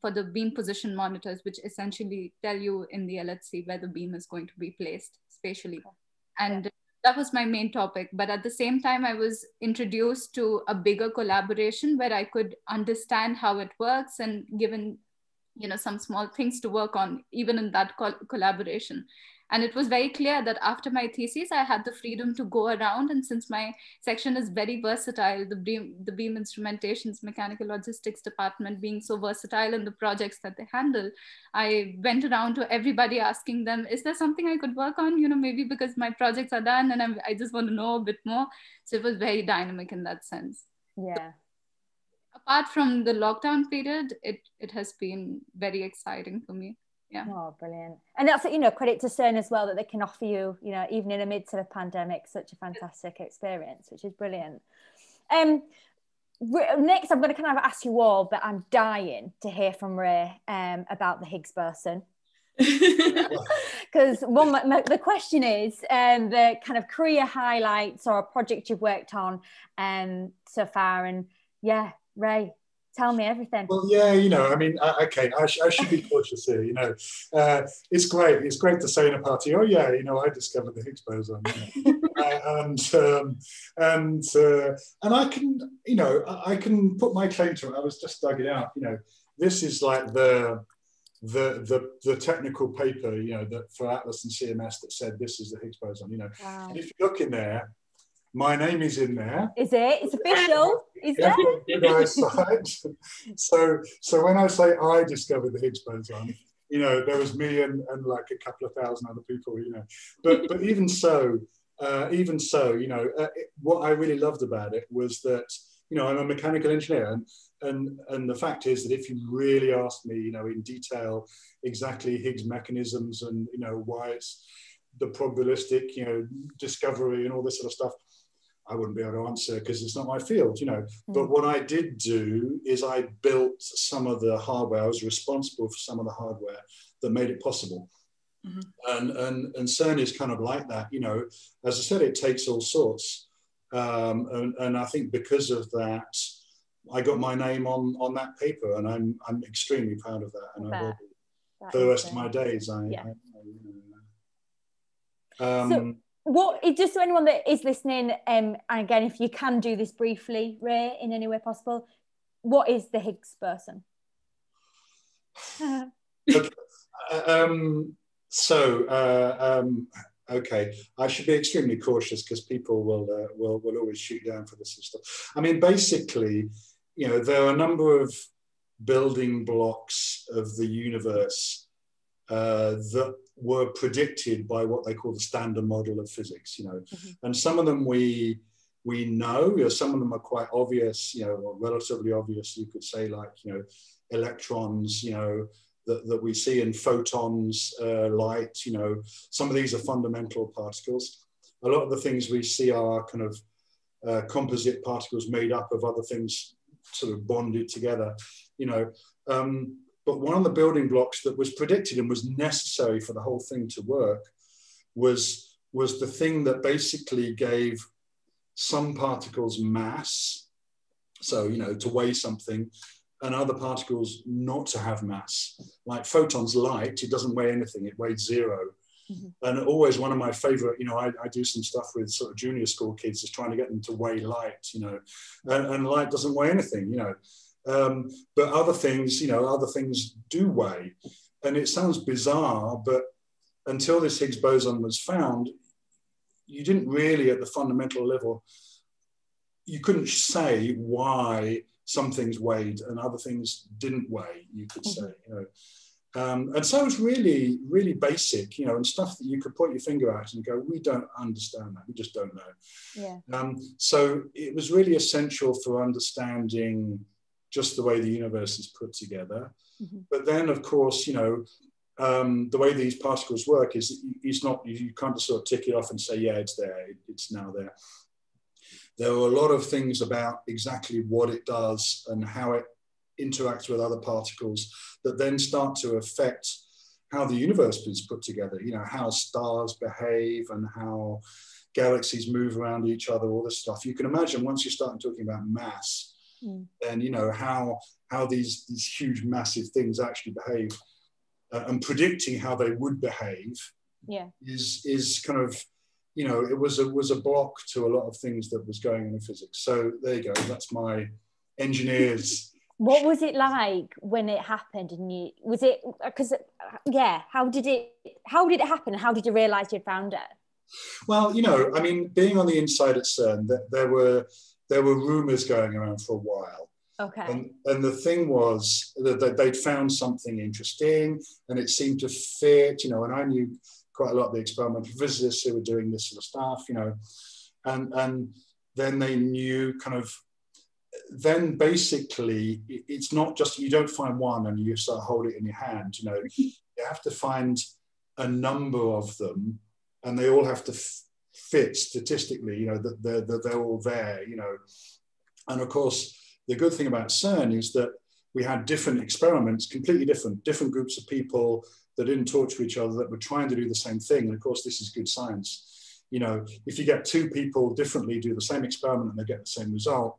S5: for the beam position monitors, which essentially tell you in the LHC where the beam is going to be placed spatially. And that was my main topic. But at the same time, I was introduced to a bigger collaboration where I could understand how it works and given, you know, some small things to work on, even in that collaboration. And it was very clear that after my thesis, I had the freedom to go around. And since my section is very versatile, the beam instrumentations, mechanical logistics department being so versatile in the projects that they handle, I went around to everybody asking them, is there something I could work on? You know, maybe because my projects are done and I just want to know a bit more. So it was very dynamic in that sense.
S7: Yeah.
S5: Apart from the lockdown period, it has been very exciting for me. Yeah.
S7: Oh, brilliant. And that's, you know, credit to CERN as well, that they can offer you, you know, even in the midst of a pandemic, such a fantastic experience, which is brilliant. Next, I'm going to kind of ask you all, but I'm dying to hear from Ray about the Higgs boson. Because the question is the kind of career highlights or a project you've worked on so far. And yeah, Ray, tell me everything.
S6: Well, yeah, you know, I mean, okay, I should be cautious here, you know. It's great. It's great to say in a party, oh, yeah, you know, I discovered the Higgs boson. You know. And I can, you know, I can put my claim to it. I was just dug it out, you know. This is like the technical paper, you know, that for Atlas and CMS that said this is the Higgs boson, you know.
S7: Wow.
S6: And if you look in there, my name is in there.
S7: Is it? It's official. Is
S6: yeah,
S7: it?
S6: So when I say I discovered the Higgs boson, you know, there was me and like a couple of thousand other people, you know. But even so, you know, what I really loved about it was that, you know, I'm a mechanical engineer, and the fact is that if you really asked me, you know, in detail exactly Higgs mechanisms and, you know, why it's the probabilistic, you know, discovery and all this sort of stuff, I wouldn't be able to answer because it's not my field, you know. But what I did do is I built some of the hardware. I was responsible for some of the hardware that made it possible. And CERN is kind of like that, you know. As I said, it takes all sorts. And I think because of that, I got my name on that paper, and I'm extremely proud of that. And I will be for the rest of my days.
S7: What, just so anyone that is listening, and again, if you can do this briefly, Ray, in any way possible, what is the Higgs boson?
S6: Okay, I should be extremely cautious because people will always shoot down for this stuff. I mean, basically, you know, there are a number of building blocks of the universe that were predicted by what they call the standard model of physics, you know. And some of them we know, you know, some of them are quite obvious, you know, or relatively obvious, you could say, like, you know, electrons, you know, that we see in photons, light, you know. Some of these are fundamental particles. A lot of the things we see are kind of composite particles made up of other things sort of bonded together, you know. But one of the building blocks that was predicted and was necessary for the whole thing to work was the thing that basically gave some particles mass, so, you know, to weigh something, and other particles not to have mass. Like photons, light, it doesn't weigh anything, it weighs zero. And always one of my favorite, you know, I do some stuff with sort of junior school kids, is trying to get them to weigh light, you know, and light doesn't weigh anything, you know. But other things, you know, other things do weigh. And it sounds bizarre, but until this Higgs boson was found, you didn't really, at the fundamental level, you couldn't say why some things weighed and other things didn't weigh, you could say, you know. And so it's really, really basic, you know, and stuff that you could point your finger at and go, we don't understand that, we just don't know. So it was really essential for understanding just the way the universe is put together. But then, of course, you know, the way these particles work is it's not, you can't just sort of tick it off and say, yeah, it's there, it's now there. There are a lot of things about exactly what it does and how it interacts with other particles that then start to affect how the universe is put together, you know, how stars behave and how galaxies move around each other, all this stuff. You can imagine once you start talking about mass, then, you know, how these huge, massive things actually behave, and predicting how they would behave is kind of you know, it was a block to a lot of things that was going on in physics. So there you go. That's my engineers.
S7: What was it like when it happened? And was it because how did it happen? How did you realize you'd found it?
S6: Well, you know, I mean, being on the inside at CERN, there were rumors going around for a while.
S7: Okay.
S6: And the thing was that they'd found something interesting, and it seemed to fit, you know, and I knew quite a lot of the experimental physicists who were doing this sort of stuff, you know, and then they knew kind of, then basically it's not just, you don't find one and you start holding it in your hand, you know, you have to find a number of them, and they all have to fit statistically, you know, that they're all there, you know. And of course, the good thing about CERN is that we had different experiments, completely different groups of people that didn't talk to each other, that were trying to do the same thing. And of course, this is good science. You know, if you get two people differently do the same experiment and they get the same result,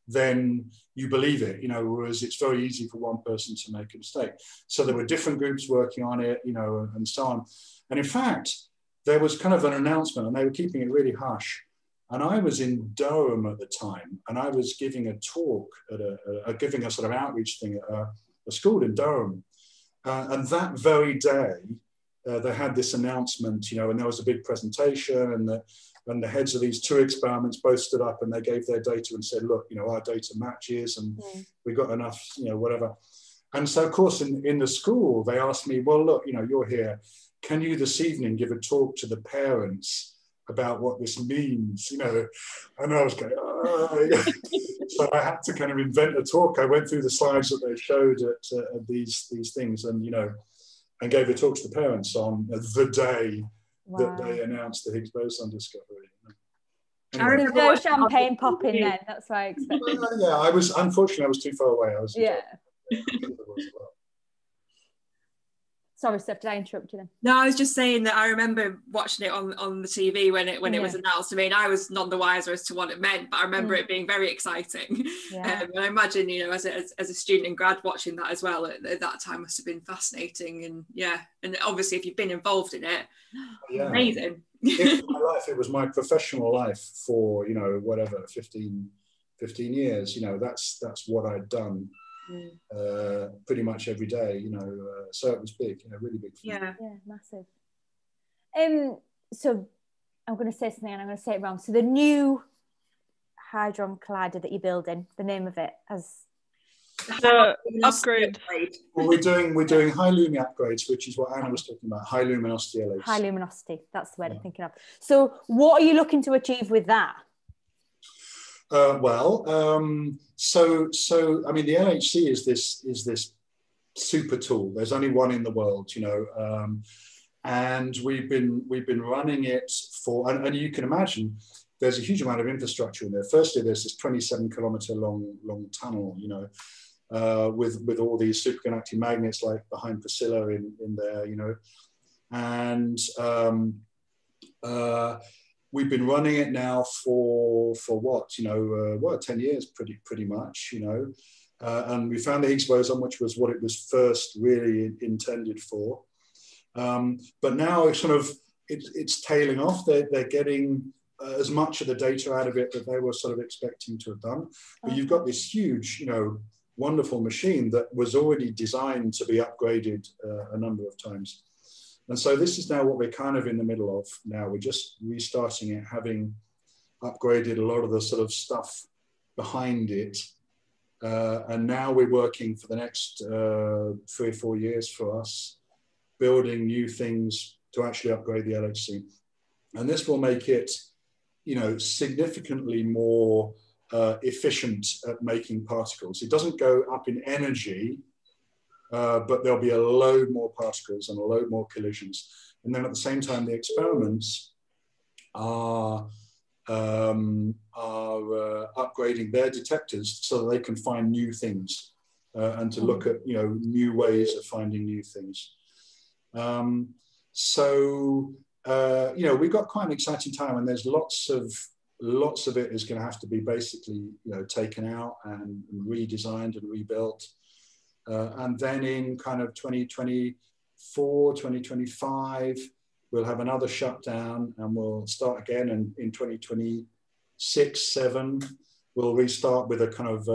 S6: then you believe it, you know, whereas it's very easy for one person to make a mistake. So there were different groups working on it, you know, and so on. And in fact, there was kind of an announcement, and they were keeping it really hush. And I was in Durham at the time, and I was giving a talk at giving a sort of outreach thing at a school in Durham. And that very day, they had this announcement, you know, and there was a big presentation, and the heads of these two experiments both stood up and they gave their data and said, look, you know, our data matches, and we got enough, you know, whatever. And so, of course, in the school, they asked me, well, look, you know, you're here. Can you this evening give a talk to the parents about what this means, you know? And I was going, oh. So I had to kind of invent a talk. I went through the slides that they showed at these things, and, you know, and gave a talk to the parents on the day that they announced the Higgs boson discovery.
S7: Anyway. There's no champagne popping then, that's what I expected.
S6: Yeah, unfortunately, I was too far away. I was
S7: Sorry, Steph, did I interrupt you then?
S1: No, I was just saying that I remember watching it on the TV when it was announced to me, and I was none the wiser as to what it meant, but I remember it being very exciting. And I imagine, you know, as a student and grad watching that as well at that time must have been fascinating. And and obviously if you've been involved in it, amazing.
S6: It was my life. It was my professional life for, you know, whatever, 15 years. You know, that's what I'd done. Pretty much every day, you know, so it was big, you know, really big.
S7: Yeah, massive. So I'm going to say something and I'm going to say it wrong. So the new Hadron Collider that you're building, the name of it as
S3: the upgrade.
S6: Well, we're doing high lumi upgrades, which is what Anna was talking about. High luminosity LHC.
S7: High luminosity. That's the word I'm thinking of. So what are you looking to achieve with that?
S6: So I mean, the LHC is this super tool. There's only one in the world, you know, and we've been running it for, and you can imagine there's a huge amount of infrastructure in there. Firstly, there's this 27-kilometer long tunnel, you know, with all these superconducting magnets like behind Priscilla in there, you know, and we've been running it now for what, you know, 10 years pretty much, you know, and we found the Higgs boson, which was what it was first really intended for. But now it's tailing off. They're getting as much of the data out of it that they were sort of expecting to have done. But you've got this huge, you know, wonderful machine that was already designed to be upgraded a number of times. And so this is now what we're kind of in the middle of now. We're just restarting it, having upgraded a lot of the sort of stuff behind it. And now we're working for the next 3 or 4 years for us, building new things to actually upgrade the LHC. And this will make it, you know, significantly more efficient at making particles. It doesn't go up in energy, but there'll be a load more particles and a load more collisions. And then at the same time, the experiments are upgrading their detectors so that they can find new things and to look at, you know, new ways of finding new things. You know, we've got quite an exciting time, and there's lots of it is going to have to be basically, you know, taken out and redesigned and rebuilt. And then in kind of 2024, 2025, we'll have another shutdown, and we'll start again. And in 2026, 7, we'll restart with a kind of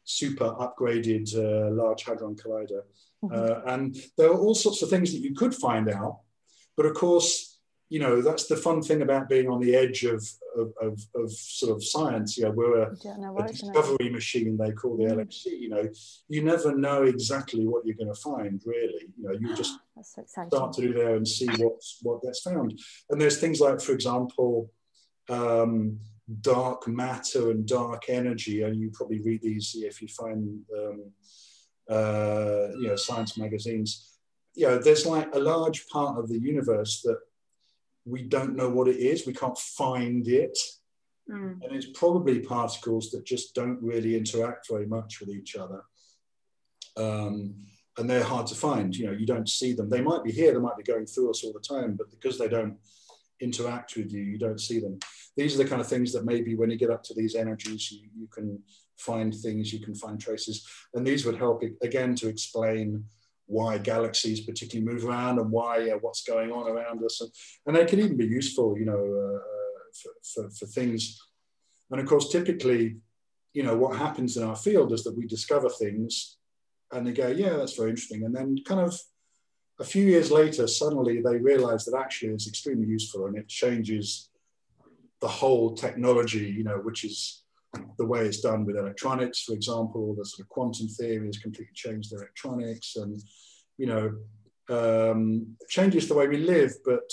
S6: super upgraded Large Hadron Collider. And there are all sorts of things that you could find out. But of course, you know, that's the fun thing about being on the edge of sort of science. You know, we're a discovery machine, they call the LHC. You know, you never know exactly what you're going to find, really. You know, you just
S7: so
S6: start to do there and see what gets found. And there's things like, for example, dark matter and dark energy. And you probably read these if you find, you know, science magazines. You know, there's like a large part of the universe that we don't know what it is. We can't find it. And it's probably particles that just don't really interact very much with each other. And they're hard to find. You know, you don't see them. They might be here, they might be going through us all the time, but because they don't interact with you, you don't see them. These are the kind of things that maybe when you get up to these energies, you can find things, you can find traces. And these would help, again, to explain why galaxies particularly move around and why what's going on around us. And they can even be useful, you know, for things. And of course, typically, you know, what happens in our field is that we discover things and they go, yeah, that's very interesting. And then kind of a few years later, suddenly they realize that actually it's extremely useful and it changes the whole technology, you know, which is the way it's done with electronics, for example. The sort of quantum theory has completely changed electronics, and you know, changes the way we live. But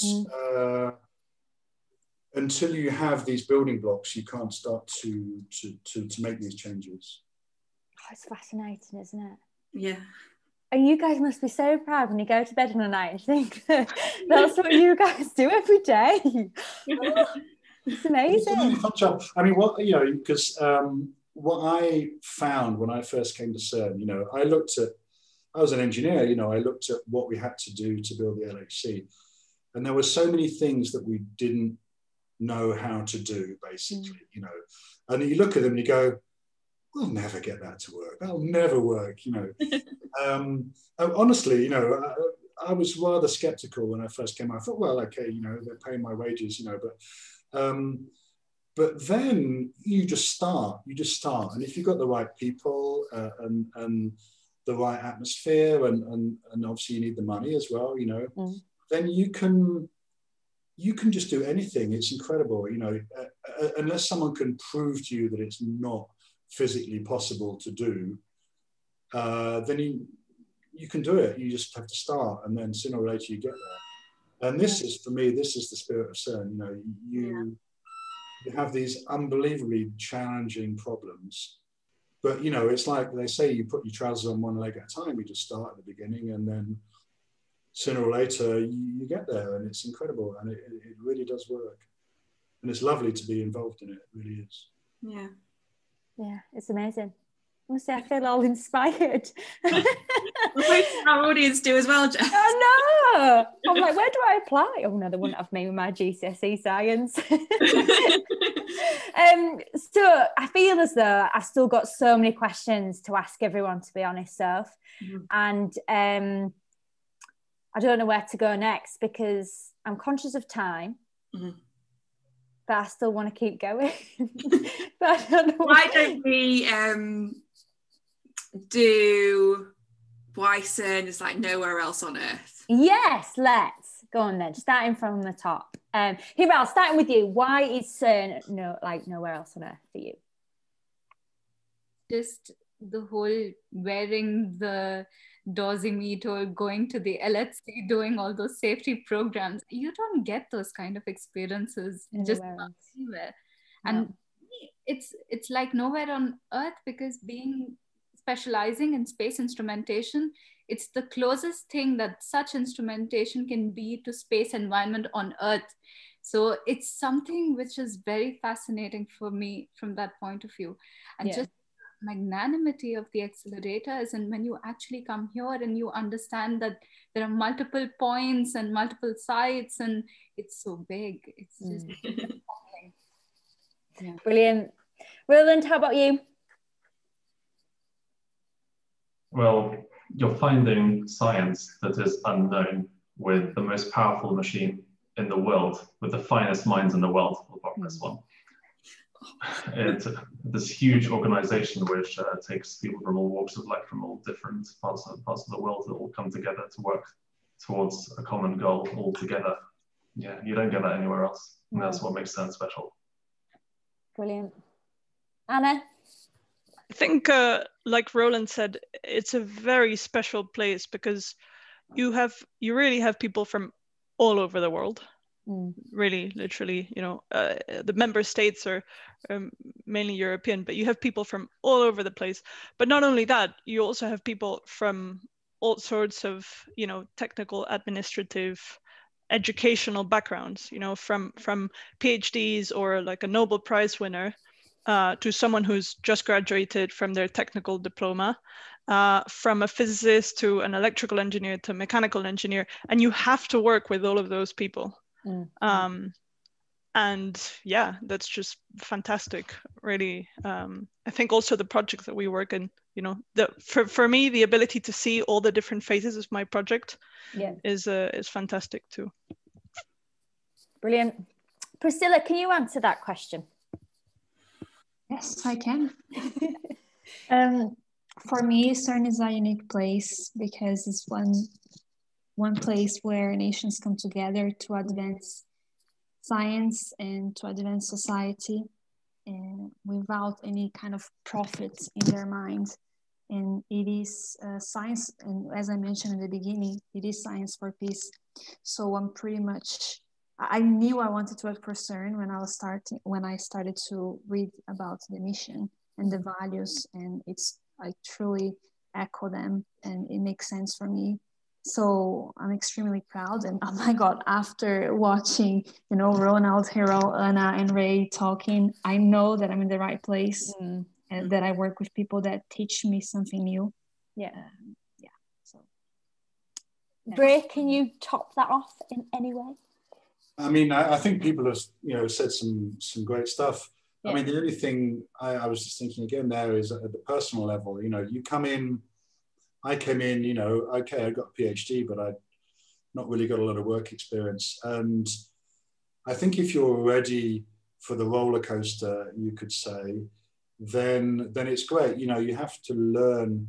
S6: until you have these building blocks, you can't start to make these changes.
S7: Oh, it's fascinating, isn't it?
S1: Yeah.
S7: And you guys must be so proud when you go to bed in the night and think that that's what you guys do every day. It's amazing.
S6: It's a really fun job. I mean, what, you know, because what I found when I first came to CERN, you know, I was an engineer, you know, I looked at what we had to do to build the LHC. And there were so many things that we didn't know how to do, basically, you know. And you look at them and you go, we'll never get that to work. That'll never work, you know. Honestly, you know, I was rather skeptical when I first came out. I thought, well, okay, you know, they're paying my wages, you know, but then you just start. And if you've got the right people and the right atmosphere, and obviously you need the money as well, you know, then you can just do anything. It's incredible, you know, unless someone can prove to you that it's not physically possible to do, then you can do it. You just have to start, and then sooner or later you get there. And this is, for me, this is the spirit of CERN. You know, you have these unbelievably challenging problems, but you know, it's like they say, you put your trousers on one leg at a time. You just start at the beginning, and then sooner or later you get there, and it's incredible, and it really does work, and it's lovely to be involved in it. It really is.
S1: Yeah.
S7: Yeah, it's amazing. Honestly, I feel all inspired.
S1: We're hoping our audience do as well, Jess.
S7: I know. I'm like, where do I apply? Oh no, they wouldn't have me with my GCSE science. So I feel as though I've still got so many questions to ask everyone, to be honest, Soph. And I don't know where to go next because I'm conscious of time. But I still want to keep going. But I don't know.
S1: Why don't we do why CERN is like nowhere else on Earth?
S7: Yes, let's go on then. Starting from the top. Hiral, starting with you. Why is CERN nowhere else on Earth for you?
S5: Just the whole wearing the dosimeter, going to the LHC, doing all those safety programs. You don't get those kind of experiences just anywhere. And it's like nowhere on Earth, because specializing in space instrumentation, it's the closest thing that such instrumentation can be to space environment on Earth. So it's something which is very fascinating for me from that point of view. And just magnanimity of the accelerators, and when you actually come here and you understand that there are multiple points and multiple sites, and it's so big, it's just
S7: Brilliant. Roland, how about you?
S4: Well, you're finding science that is unknown with the most powerful machine in the world, with the finest minds in the world, apart from this one. It's this huge organization which takes people from all walks of life, from all different parts of the world, that all come together to work towards a common goal all together. Yeah, you don't get that anywhere else. And that's what makes CERN special.
S7: Brilliant. Anna?
S3: I think, like Roland said, it's a very special place because you really have people from all over the world. Really, literally, you know, the member states are mainly European, but you have people from all over the place. But not only that, you also have people from all sorts of, you know, technical, administrative, educational backgrounds, you know, from PhDs or like a Nobel Prize winner to someone who's just graduated from their technical diploma, from a physicist to an electrical engineer to a mechanical engineer, and you have to work with all of those people. And yeah, that's just fantastic, really. I think also the project that we work in, you know, for me, the ability to see all the different phases of my project is fantastic too.
S7: Brilliant. Priscilla, can you answer that question?
S2: Yes, I can. For me, CERN is a unique place because it's one place where nations come together to advance science and to advance society, and without any kind of profit in their mind. And it is science, and as I mentioned in the beginning, it is science for peace. So I knew I wanted to work for CERN when I started to read about the mission and the values, and I truly echo them, and it makes sense for me. So I'm extremely proud, and oh my God, after watching, you know, Ronald, Hero, Anna, and Ray talking, I know that I'm in the right place, and that I work with people that teach me something new. So,
S7: Bray, can you top that off in any way?
S6: I mean, I think people have, you know, said some great stuff. I mean, the only thing I was just thinking again there is at the personal level, you know, I came in, you know, okay, I got a PhD, but I'd not really got a lot of work experience. And I think if you're ready for the roller coaster, you could say, then it's great. You know, you have to learn,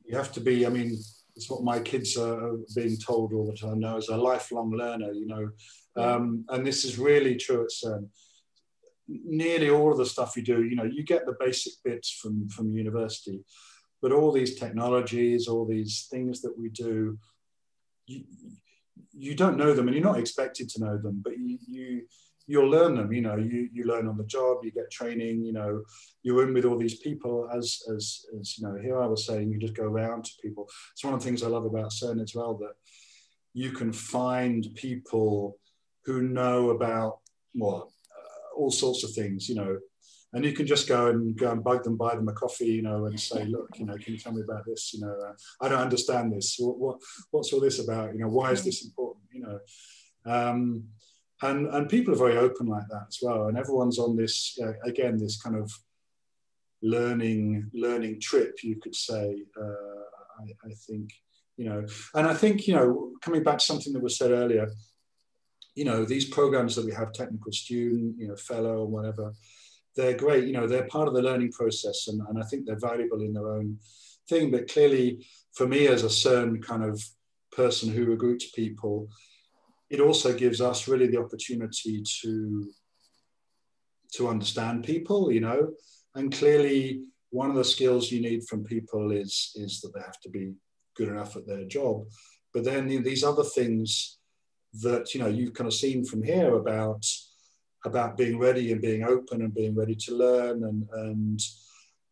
S6: you have to be, I mean, it's what my kids are being told all the time now, as a lifelong learner, you know. And this is really true at CERN. Nearly all of the stuff you do, you know, you get the basic bits from university, but all these technologies, all these things that we do, you don't know them, and you're not expected to know them, but you'll learn them. You know, you learn on the job, you get training. You know, you're in with all these people. As you know, here I was saying, you just go around to people. It's one of the things I love about CERN as well, that you can find people who know about all sorts of things. You know, and you can just go and bug them, buy them a coffee, you know, and say, look, you know, can you tell me about this? You know, I don't understand this. What's all this about? You know, why is this important? You know, and people are very open like that as well. And everyone's on this again, this kind of learning trip, you could say. I think, you know, and I think, you know, coming back to something that was said earlier, you know, these programs that we have, technical student, you know, fellow or whatever, they're great, you know, they're part of the learning process, and I think they're valuable in their own thing. But clearly, for me as a CERN kind of person who recruits people, it also gives us really the opportunity to understand people, you know. And clearly, one of the skills you need from people is that they have to be good enough at their job. But then these other things that, you know, you've kind of seen from here about being ready and being open and being ready to learn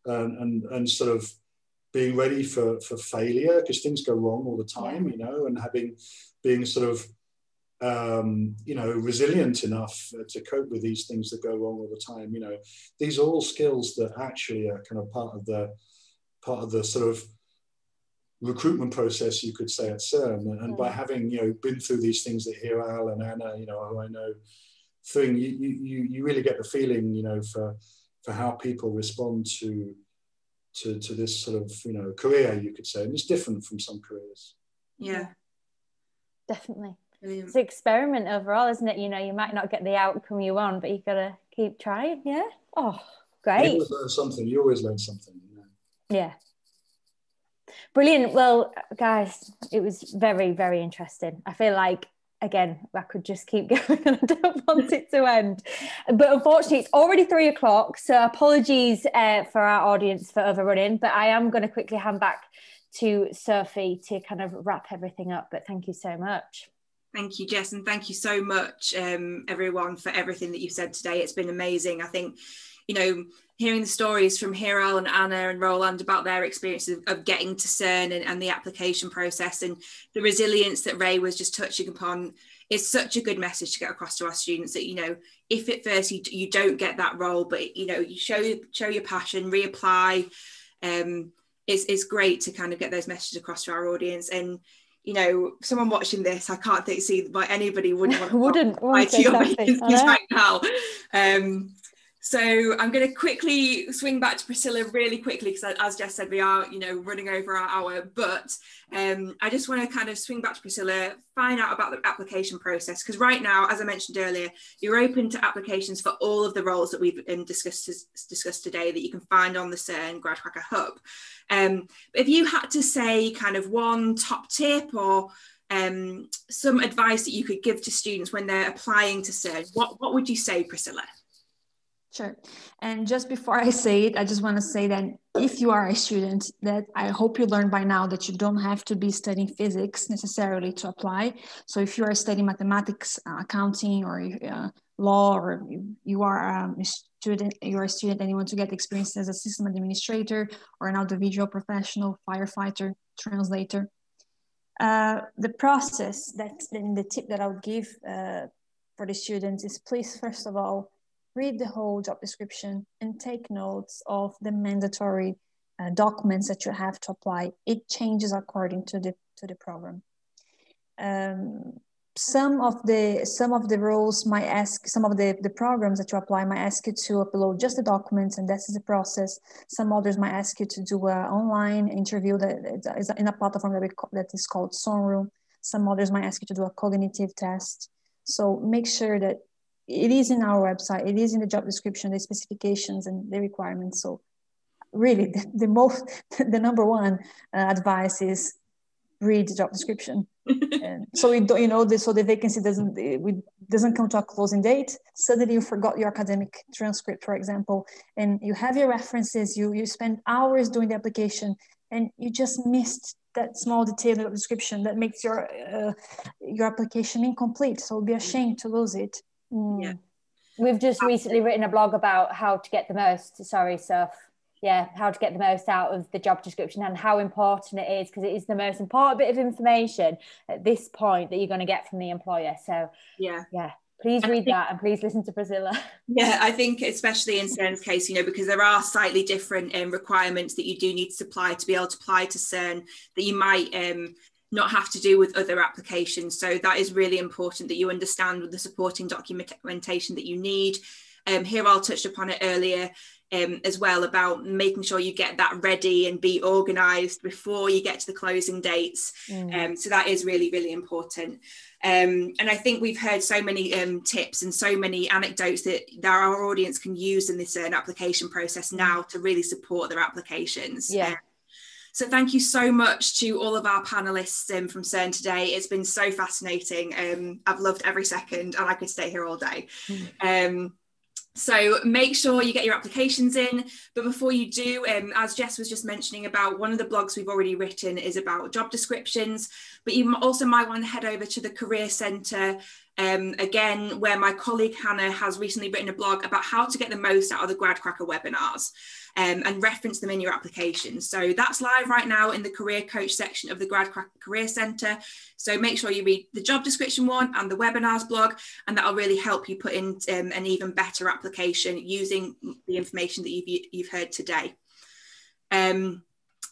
S6: and sort of being ready for failure, because things go wrong all the time, you know, and being sort of you know, resilient enough to cope with these things that go wrong all the time. You know, these are all skills that actually are kind of part of the sort of recruitment process, you could say, at CERN. And by having, you know, been through these things that Hiral and Anna, you know, who I know, you really get the feeling, you know, for how people respond to this sort of, you know, career, you could say. And it's different from some careers.
S1: Yeah.
S7: definitely.
S1: Brilliant.
S7: It's an experiment overall, isn't it? You know, you might not get the outcome you want, but you've got to keep trying. Yeah. Oh, great.
S6: You always learn something. You always learn something.
S7: Yeah. Brilliant. Well, guys, it was very, very interesting. I feel like, again, I could just keep going and I don't want it to end. But unfortunately, it's already 3 o'clock. So apologies for our audience for overrunning, but I am going to quickly hand back to Sophie to kind of wrap everything up. But thank you so much.
S1: Thank you, Jess, and thank you so much, everyone, for everything that you've said today. It's been amazing. I think, you know, hearing the stories from Hiro and Anna and Roland about their experiences of getting to CERN and the application process and the resilience that Ray was just touching upon is such a good message to get across to our students that, you know, if at first you don't get that role, but, you know, you show your passion, reapply. It's great to kind of get those messages across to our audience. And, you know, someone watching this, I can't see why anybody wouldn't want to your vacancies right now. So I'm going to quickly swing back to Priscilla really quickly, because as Jess said, we are, you know, running over our hour, but I just want to kind of swing back to Priscilla, find out about the application process, because right now, as I mentioned earlier, you're open to applications for all of the roles that we've discussed today that you can find on the CERN GradCracker Hub. If you had to say kind of one top tip or some advice that you could give to students when they're applying to CERN, what would you say, Priscilla?
S2: Sure. And just before I say it, I just want to say that if you are a student, that I hope you learned by now that you don't have to be studying physics necessarily to apply. So if you are studying mathematics, accounting, or law, or you are a student and you want to get experience as a system administrator or an audiovisual professional, firefighter, translator, the process, the tip that I would give for the students is, please, first of all, read the whole job description and take notes of the mandatory documents that you have to apply. It changes according to the program. Some of the roles might ask, some of the programs that you apply might ask you to upload just the documents, and this is the process. Some others might ask you to do an online interview that is in a platform that is called Sonroom. Some others might ask you to do a cognitive test. So make sure that it is in our website, it is in the job description, the specifications and the requirements. So really the number one advice is read the job description. So we don't, you know, so the vacancy doesn't come to a closing date. Suddenly you forgot your academic transcript, for example, and you have your references, you spend hours doing the application and you just missed that small detail in the description that makes your application incomplete. So be ashamed to lose it.
S7: Yeah, we've just recently written a blog about how to get the most, how to get the most out of the job description and how important it is, because it is the most important bit of information at this point that you're going to get from the employer. So yeah, please read that and please listen to Priscilla.
S1: Yeah, I think especially in CERN's case, you know, because there are slightly different requirements that you do need to supply to be able to apply to CERN that you might not have to do with other applications. So that is really important that you understand the supporting documentation that you need. Here I'll touched upon it earlier as well about making sure you get that ready and be organised before you get to the closing dates. So that is really, really important. And I think we've heard so many tips and so many anecdotes that our audience can use in this application process now to really support their applications. So thank you so much to all of our panelists from CERN today. It's been so fascinating. I've loved every second and I could stay here all day. So make sure you get your applications in. But before you do, as Jess was just mentioning about, one of the blogs we've already written is about job descriptions, but you also might want to head over to the Career Centre again, where my colleague Hannah has recently written a blog about how to get the most out of the GradCracker webinars and reference them in your application. So that's live right now in the Career Coach section of the GradCracker Career Centre. So make sure you read the job description one and the webinars blog, and that'll really help you put in an even better application using the information that you've heard today.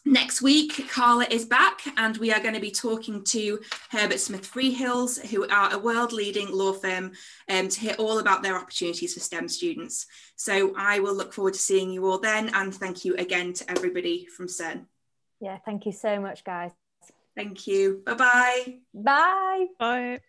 S1: Next week, Carla is back and we are going to be talking to Herbert Smith Freehills, who are a world-leading law firm, to hear all about their opportunities for STEM students. So I will look forward to seeing you all then, and thank you again to everybody from CERN.
S7: Yeah, thank you so much, guys.
S1: Thank you. Bye-bye.
S7: Bye.
S3: Bye.